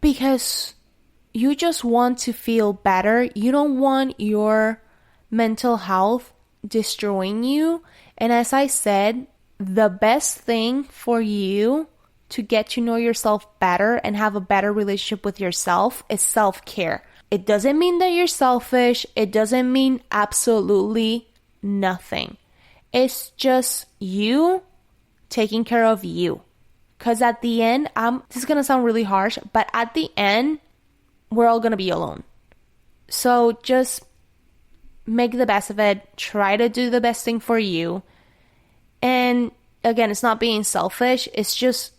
because you just want to feel better. You don't want your mental health destroying you. And as I said, the best thing for you to get to know yourself better and have a better relationship with yourself is self-care. It doesn't mean that you're selfish. It doesn't mean absolutely nothing. It's just you taking care of you. Because at the end, this is going to sound really harsh, but at the end, we're all going to be alone. So just make the best of it. Try to do the best thing for you. And again, it's not being selfish. It's just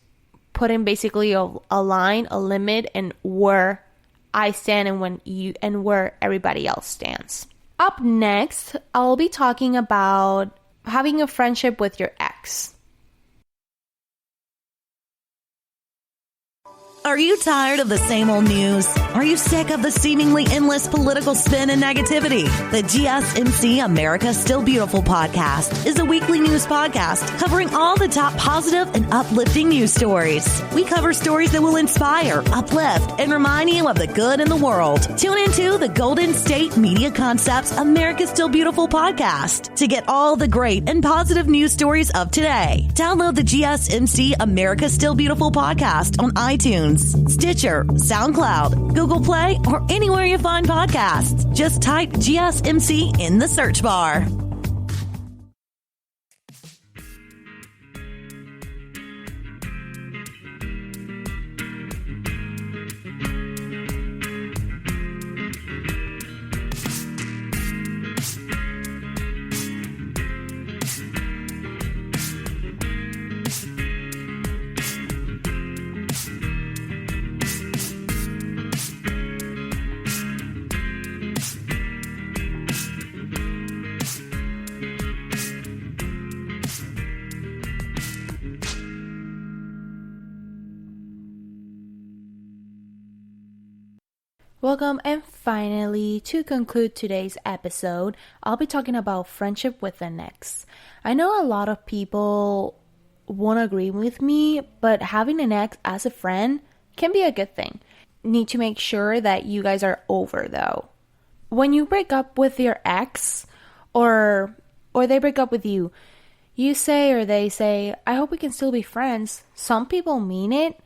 putting basically a line, a limit, and where I stand and where everybody else stands. Up next, I'll be talking about having a friendship with your ex. Are you tired of the same old news? Are you sick of the seemingly endless political spin and negativity? The GSMC America's Still Beautiful podcast is a weekly news podcast covering all the top positive and uplifting news stories. We cover stories that will inspire, uplift, and remind you of the good in the world. Tune into the Golden State Media Concepts America's Still Beautiful podcast to get all the great and positive news stories of today. Download the GSMC America's Still Beautiful podcast on iTunes, Stitcher, SoundCloud, Google Play, or anywhere you find podcasts. Just type GSMC in the search bar. Welcome, and finally, to conclude today's episode, I'll be talking about friendship with an ex. I know a lot of people won't agree with me, but having an ex as a friend can be a good thing. Need to make sure that you guys are over though. When you break up with your ex, or they break up with you, you say or they say, I hope we can still be friends. Some people mean it,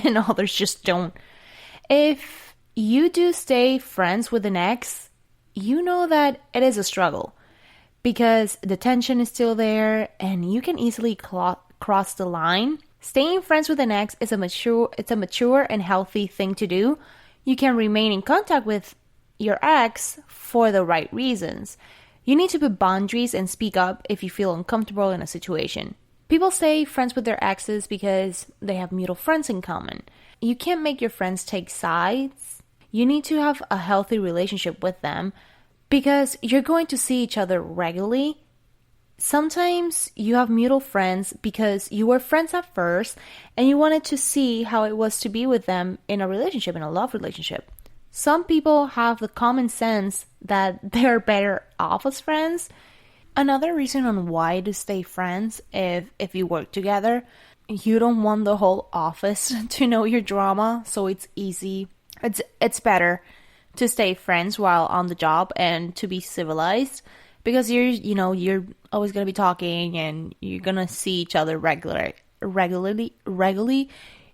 and others just don't. If you do stay friends with an ex, you know that it is a struggle because the tension is still there and you can easily cross the line. Staying friends with an ex is a mature and healthy thing to do. You can remain in contact with your ex for the right reasons. You need to put boundaries and speak up if you feel uncomfortable in a situation. People stay friends with their exes because they have mutual friends in common. You can't make your friends take sides. You need to have a healthy relationship with them because you're going to see each other regularly. Sometimes you have mutual friends because you were friends at first and you wanted to see how it was to be with them in a relationship, in a love relationship. Some people have the common sense that they're better off as friends. Another reason on why to stay friends if you work together, you don't want the whole office to know your drama, so it's easy. It's better to stay friends while on the job and to be civilized because you're always going to be talking and you're going to see each other regularly.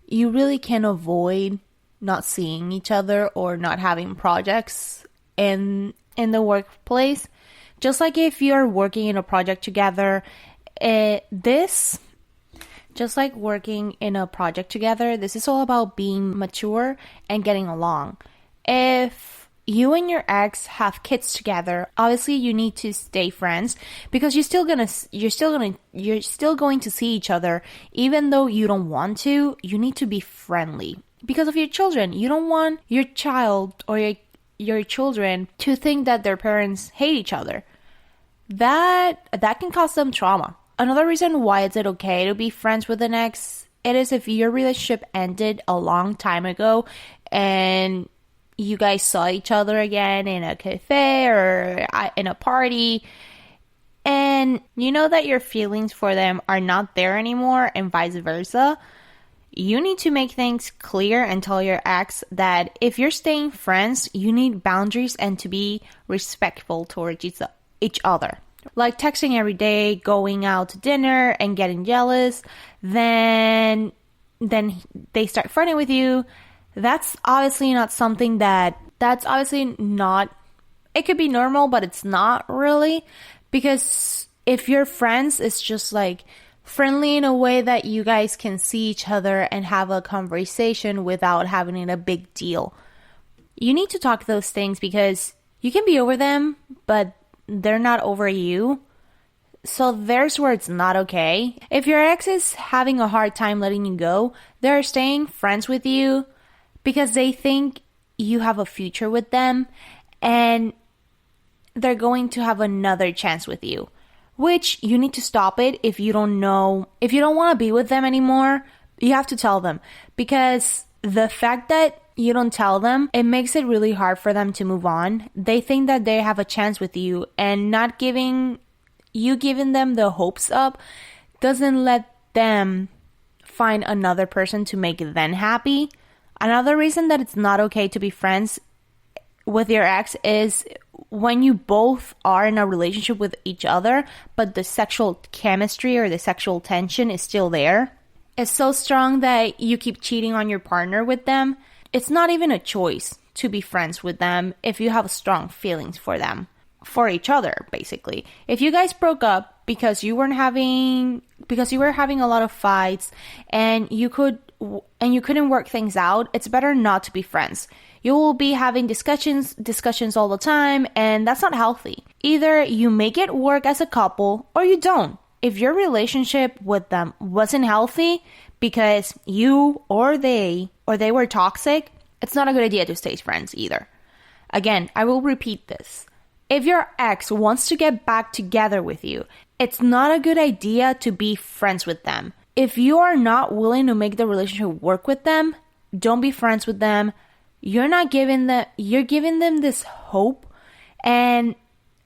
You really can avoid not seeing each other or not having projects in the workplace. Just like if you're working in a project together, just like working in a project together, this is all about being mature and getting along. If you and your ex have kids together, obviously you need to stay friends because you're still going to see each other even though you don't want to. You need to be friendly because of your children. You don't want your child or your children to think that their parents hate each other. That can cause them trauma. Another reason why is it okay to be friends with an ex, it is if your relationship ended a long time ago and you guys saw each other again in a cafe or in a party and you know that your feelings for them are not there anymore and vice versa. You need to make things clear and tell your ex that if you're staying friends, you need boundaries and to be respectful towards each other. Like texting every day, going out to dinner and getting jealous, then they start flirting with you. That's obviously not something it could be normal, but it's not really, because if you're friends, it's just like friendly in a way that you guys can see each other and have a conversation without having it a big deal. You need to talk those things because you can be over them, but they're not over you. So there's where it's not okay. If your ex is having a hard time letting you go, they're staying friends with you because they think you have a future with them and they're going to have another chance with you, which you need to stop it. If you don't want to be with them anymore, you have to tell them, because the fact that you don't tell them, it makes it really hard for them to move on. They think that they have a chance with you, and not giving them the hopes up doesn't let them find another person to make them happy. Another reason that it's not okay to be friends with your ex is when you both are in a relationship with each other, but the sexual chemistry or the sexual tension is still there. It's so strong that you keep cheating on your partner with them. It's not even a choice to be friends with them if you have strong feelings for them, for each other, basically. If you guys broke up because you were having a lot of fights and you couldn't work things out, it's better not to be friends. You will be having discussions all the time, and that's not healthy. Either you make it work as a couple or you don't. If your relationship with them wasn't healthy because you or they were toxic, it's not a good idea to stay friends either. Again, I will repeat this. If your ex wants to get back together with you, it's not a good idea to be friends with them. If you are not willing to make the relationship work with them, don't be friends with them. you're giving them this hope and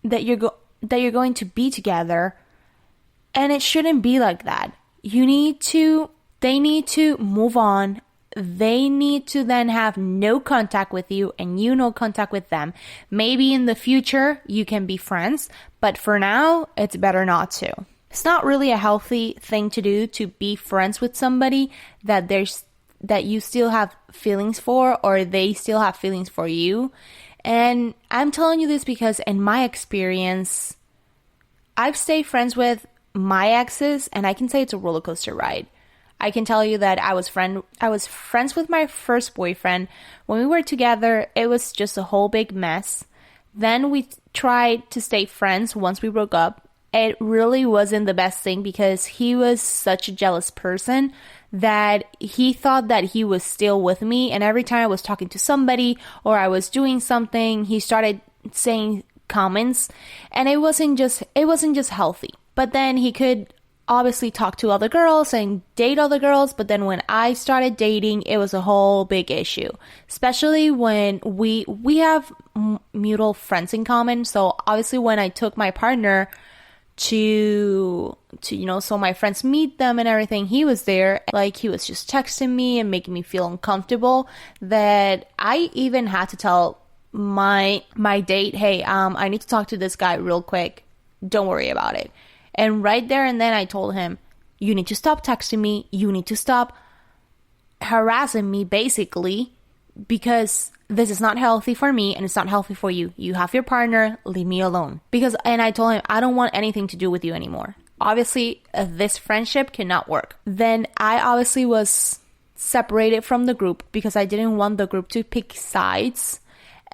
that you're going to be together, and it shouldn't be like that. They need to move on. They need to then have no contact with you and you no contact with them. Maybe in the future you can be friends, but for now it's better not to. It's not really a healthy thing to do, to be friends with somebody that you still have feelings for, or they still have feelings for you. And I'm telling you this because in my experience, I've stayed friends with my exes, and I can say it's a roller coaster ride. I can tell you that I was friends with my first boyfriend. When we were together, it was just a whole big mess. Then we tried to stay friends once we broke up. It really wasn't the best thing because he was such a jealous person that he thought that he was still with me. And every time I was talking to somebody or I was doing something, he started saying comments, and it wasn't just healthy. But then he could obviously talk to other girls and date other girls, but then when I started dating, it was a whole big issue, especially when we have mutual friends in common. So obviously when I took my partner to so my friends meet them and everything, he was there. Like, he was just texting me and making me feel uncomfortable, that I even had to tell my date, hey, I need to talk to this guy real quick, don't worry about it. And right there and then I told him, you need to stop texting me. You need to stop harassing me, basically, because this is not healthy for me and it's not healthy for you. You have your partner, leave me alone. And I told him, I don't want anything to do with you anymore. Obviously, this friendship cannot work. Then I obviously was separated from the group because I didn't want the group to pick sides.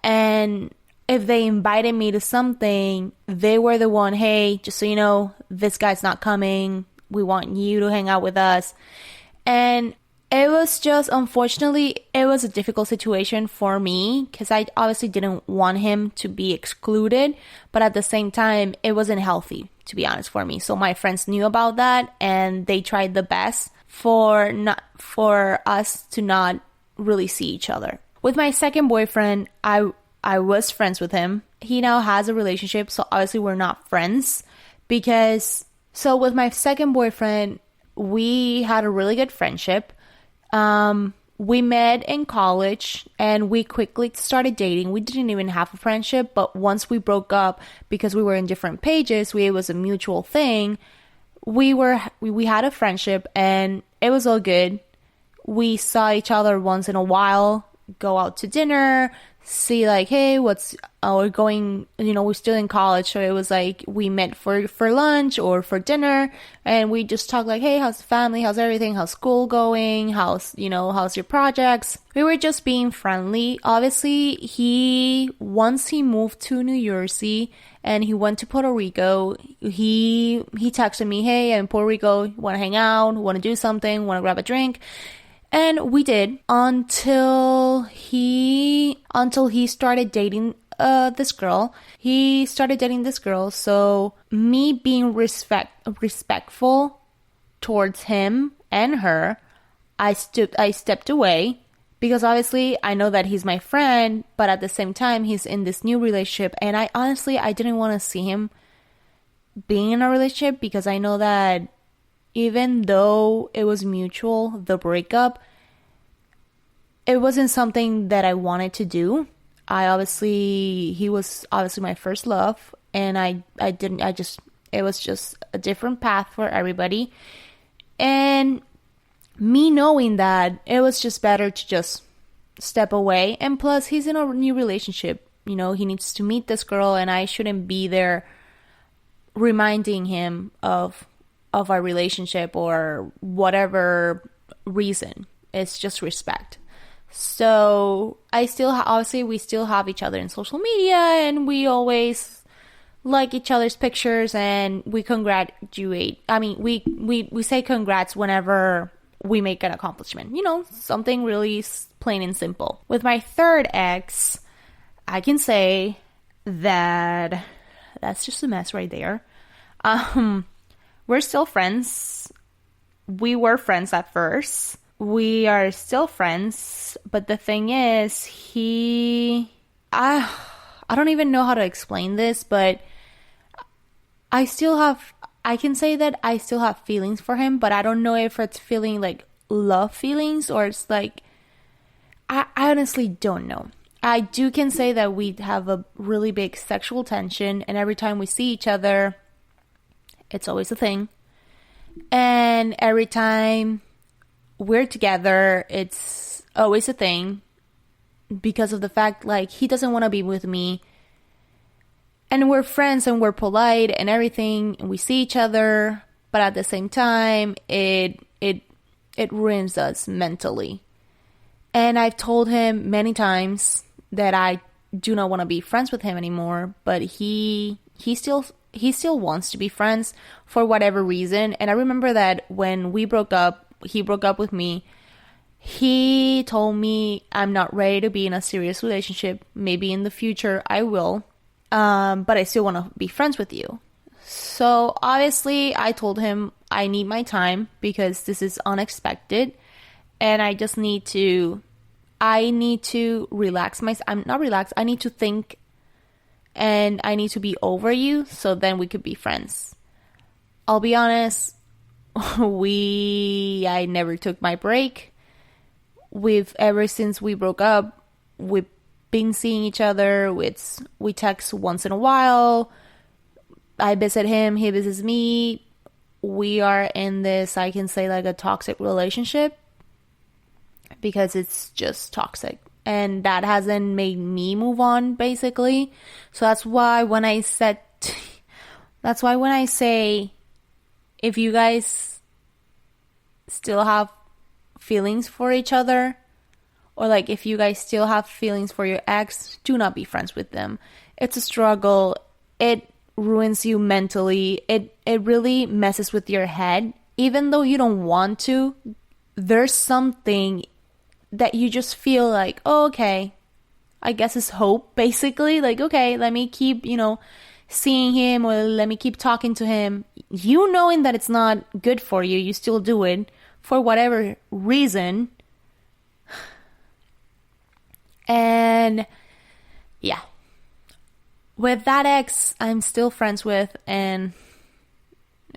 And if they invited me to something, they were the one, hey, just so you know, this guy's not coming. We want you to hang out with us. And it was just, unfortunately, it was a difficult situation for me because I obviously didn't want him to be excluded. But at the same time, it wasn't healthy, to be honest, for me. So my friends knew about that and they tried the best for us to not really see each other. With my second boyfriend, I was friends with him. He now has a relationship, so obviously we're not friends so with my second boyfriend, we had a really good friendship. We met in college and we quickly started dating. We didn't even have a friendship, but once we broke up because we were in different pages, it was a mutual thing. We had a friendship and it was all good. We saw each other once in a while, go out to dinner, see like, hey, we're going, we're still in college, so it was like we met for lunch or for dinner, and we just talked like, hey, how's the family, how's everything, how's school going, how's your projects. We were just being friendly. Obviously, once he moved to New Jersey and he went to Puerto Rico, he texted me, hey, I'm in Puerto Rico, want to hang out, want to do something, want to grab a drink. And we did until he started dating this girl. He started dating this girl. So me being respectful towards him and her, I stepped away because obviously I know that he's my friend, but at the same time he's in this new relationship, and I didn't want to see him being in a relationship because I know that even though it was mutual, the breakup, it wasn't something that I wanted to do. He was obviously my first love, and it was just a different path for everybody. And me knowing that, it was just better to just step away. And plus, he's in a new relationship. He needs to meet this girl, and I shouldn't be there reminding him of our relationship or whatever reason. It's just respect. So we still have each other in social media, and we always like each other's pictures, and we congratulate. I mean, we say congrats whenever we make an accomplishment. Something really plain and simple. With my third ex, I can say that that's just a mess right there. We're still friends. We were friends at first. we are still friends, but the thing is, I don't even know how to explain this, but I can say that I still have feelings for him, but I don't know if it's feeling like love feelings or it's like, I honestly don't know. I can say that we have a really big sexual tension, and every time we see each other, it's always a thing. And every time we're together, it's always a thing because of the fact, like, he doesn't want to be with me. And we're friends and we're polite and everything, and we see each other, but at the same time, it ruins us mentally. And I've told him many times that I do not want to be friends with him anymore, but he still wants to be friends for whatever reason. And I remember that when he broke up with me. He told me, I'm not ready to be in a serious relationship. Maybe in the future I will, but I still want to be friends with you. So obviously I told him I need my time because this is unexpected, and I just need to relax I'm not relaxed. I need to think, and I need to be over you so then we could be friends. I'll be honest, I never took my break. Ever since we broke up, we've been seeing each other. We text once in a while. I visit him, he visits me. We are in this, I can say, like a toxic relationship because it's just toxic. And that hasn't made me move on, basically. So that's why when I say, if you guys still have feelings for each other, or like if you guys still have feelings for your ex, do not be friends with them. It's a struggle. It ruins you mentally. It really messes with your head. Even though you don't want to, there's something that you just feel like, oh, okay, I guess it's hope, basically. Like, okay, let me keep, seeing him, or let me keep talking to him. You knowing that it's not good for you, you still do it for whatever reason. And yeah, with that ex, I'm still friends with, and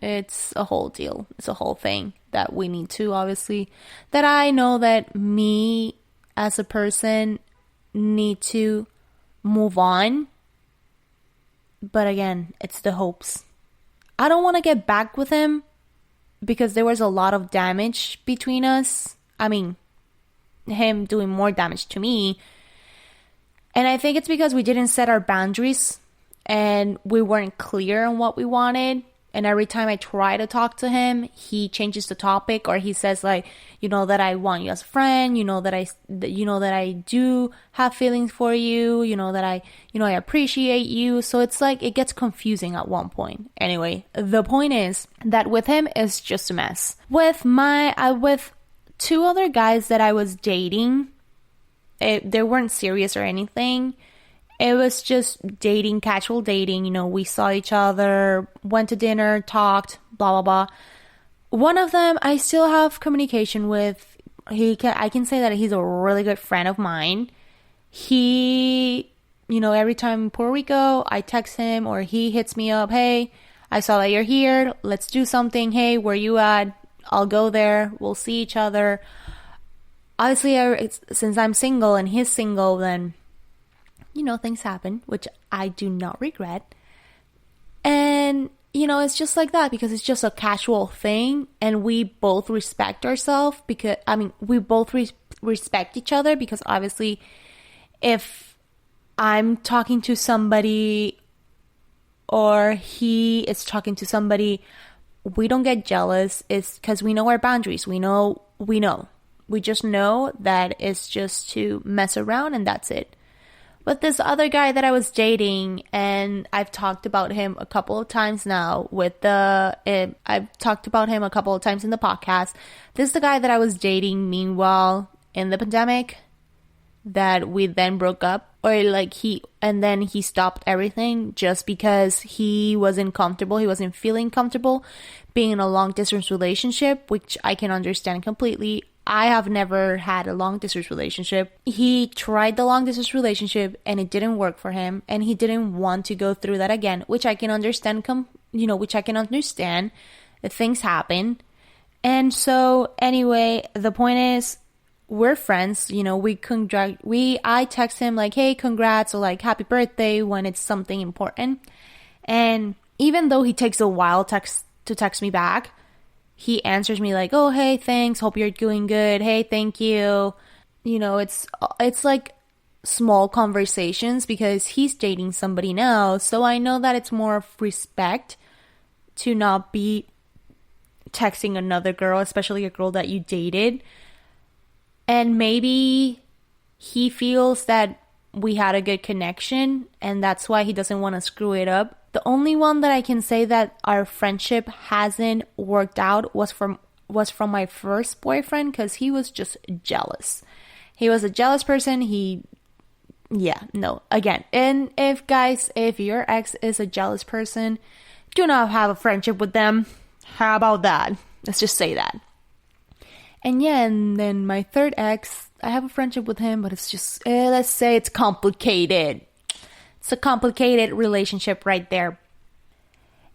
it's a whole deal. It's a whole thing that we need to, obviously, that I know that me as a person need to move on. But again, it's the hopes. I don't want to get back with him because there was a lot of damage between us. I mean, him doing more damage to me. And I think it's because we didn't set our boundaries and we weren't clear on what we wanted. And every time I try to talk to him, he changes the topic, or he says like, that I want you as a friend, that I do have feelings for you, that I appreciate you. So it's like, it gets confusing at one point. Anyway, the point is that with him, it's just a mess. With two other guys that I was dating, they weren't serious or anything. It was just dating, casual dating. We saw each other, went to dinner, talked, blah, blah, blah. One of them I still have communication with. I can say that he's a really good friend of mine. He, every time in Puerto Rico, I text him or he hits me up. Hey, I saw that you're here. Let's do something. Hey, where you at? I'll go there. We'll see each other. Obviously, since I'm single and he's single, then things happen, which I do not regret. And, it's just like that because it's just a casual thing. And we both respect ourselves because, we both respect each other because obviously if I'm talking to somebody or he is talking to somebody, we don't get jealous. It's because we know our boundaries. We know. We just know that it's just to mess around and that's it. But this other guy that I was dating, and I've talked about him a couple of times now I've talked about him a couple of times in the podcast. This is the guy that I was dating meanwhile in the pandemic that we then broke up, and then he stopped everything just because he wasn't comfortable. He wasn't feeling comfortable being in a long distance relationship, which I can understand completely. I have never had a long distance relationship. He tried the long distance relationship and it didn't work for him, and he didn't want to go through that again, which I can understand. Which I can understand. Things happen, and so anyway, the point is, we're friends. I text him like, "Hey, congrats," or like, "Happy birthday" when it's something important, and even though he takes a while to text me back, he answers me like, "Oh, hey, thanks. Hope you're doing good. Hey, thank you." It's like small conversations because he's dating somebody now. So I know that it's more of respect to not be texting another girl, especially a girl that you dated. And maybe he feels that we had a good connection and that's why he doesn't want to screw it up. The only one that I can say that our friendship hasn't worked out was from my first boyfriend, because he was just jealous. He was a jealous person. Again, and if your ex is a jealous person, do not have a friendship with them. How about that? Let's just say that. And then my third ex, I have a friendship with him, but it's just, let's say it's complicated. It's a complicated relationship right there.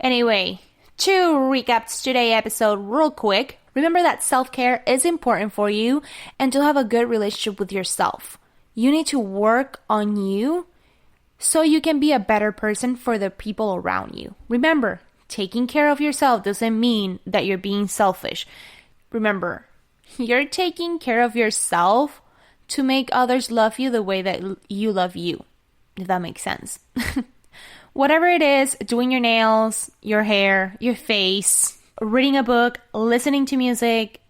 Anyway, to recap today's episode real quick, remember that self-care is important for you, and to have a good relationship with yourself, you need to work on you so you can be a better person for the people around you. Remember, taking care of yourself doesn't mean that you're being selfish. Remember, you're taking care of yourself to make others love you the way that you love you. If that makes sense. Whatever it is, doing your nails, your hair, your face, reading a book, listening to music,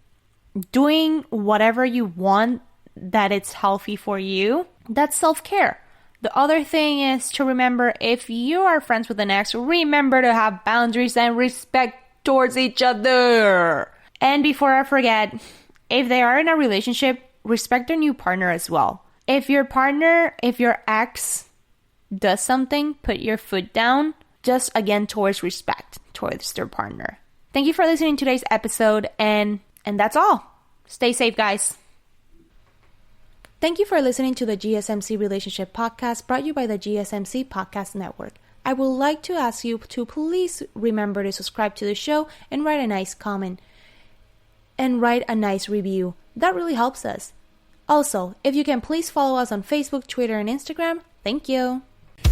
doing whatever you want that it's healthy for you, that's self-care. The other thing is to remember, if you are friends with an ex, remember to have boundaries and respect towards each other. And before I forget, if they are in a relationship, respect their new partner as well. If your ex does something, put your foot down, just again towards respect towards their partner. Thank you for listening to today's episode, and that's all. Stay safe, guys. Thank you for listening to the GSMC Relationship Podcast, brought to you by the GSMC Podcast Network. I would like to ask you to please remember to subscribe to the show and write a nice comment and write a nice review. That really helps us. Also, if you can please follow us on Facebook, Twitter, and Instagram, thank you.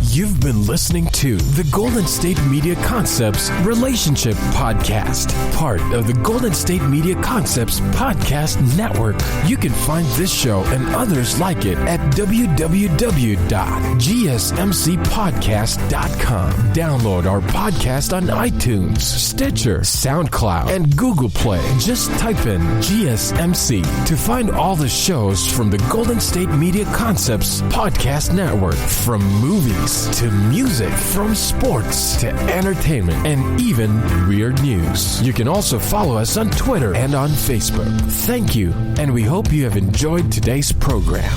You've been listening to the Golden State Media Concepts Relationship Podcast, part of the Golden State Media Concepts Podcast Network. You can find this show and others like it at www.gsmcpodcast.com. Download our podcast on iTunes, Stitcher, SoundCloud, and Google Play. Just type in GSMC to find all the shows from the Golden State Media Concepts Podcast Network, from movies to music, from sports to entertainment, and even weird news. You can also follow us on Twitter and on Facebook. Thank you, and we hope you have enjoyed today's program.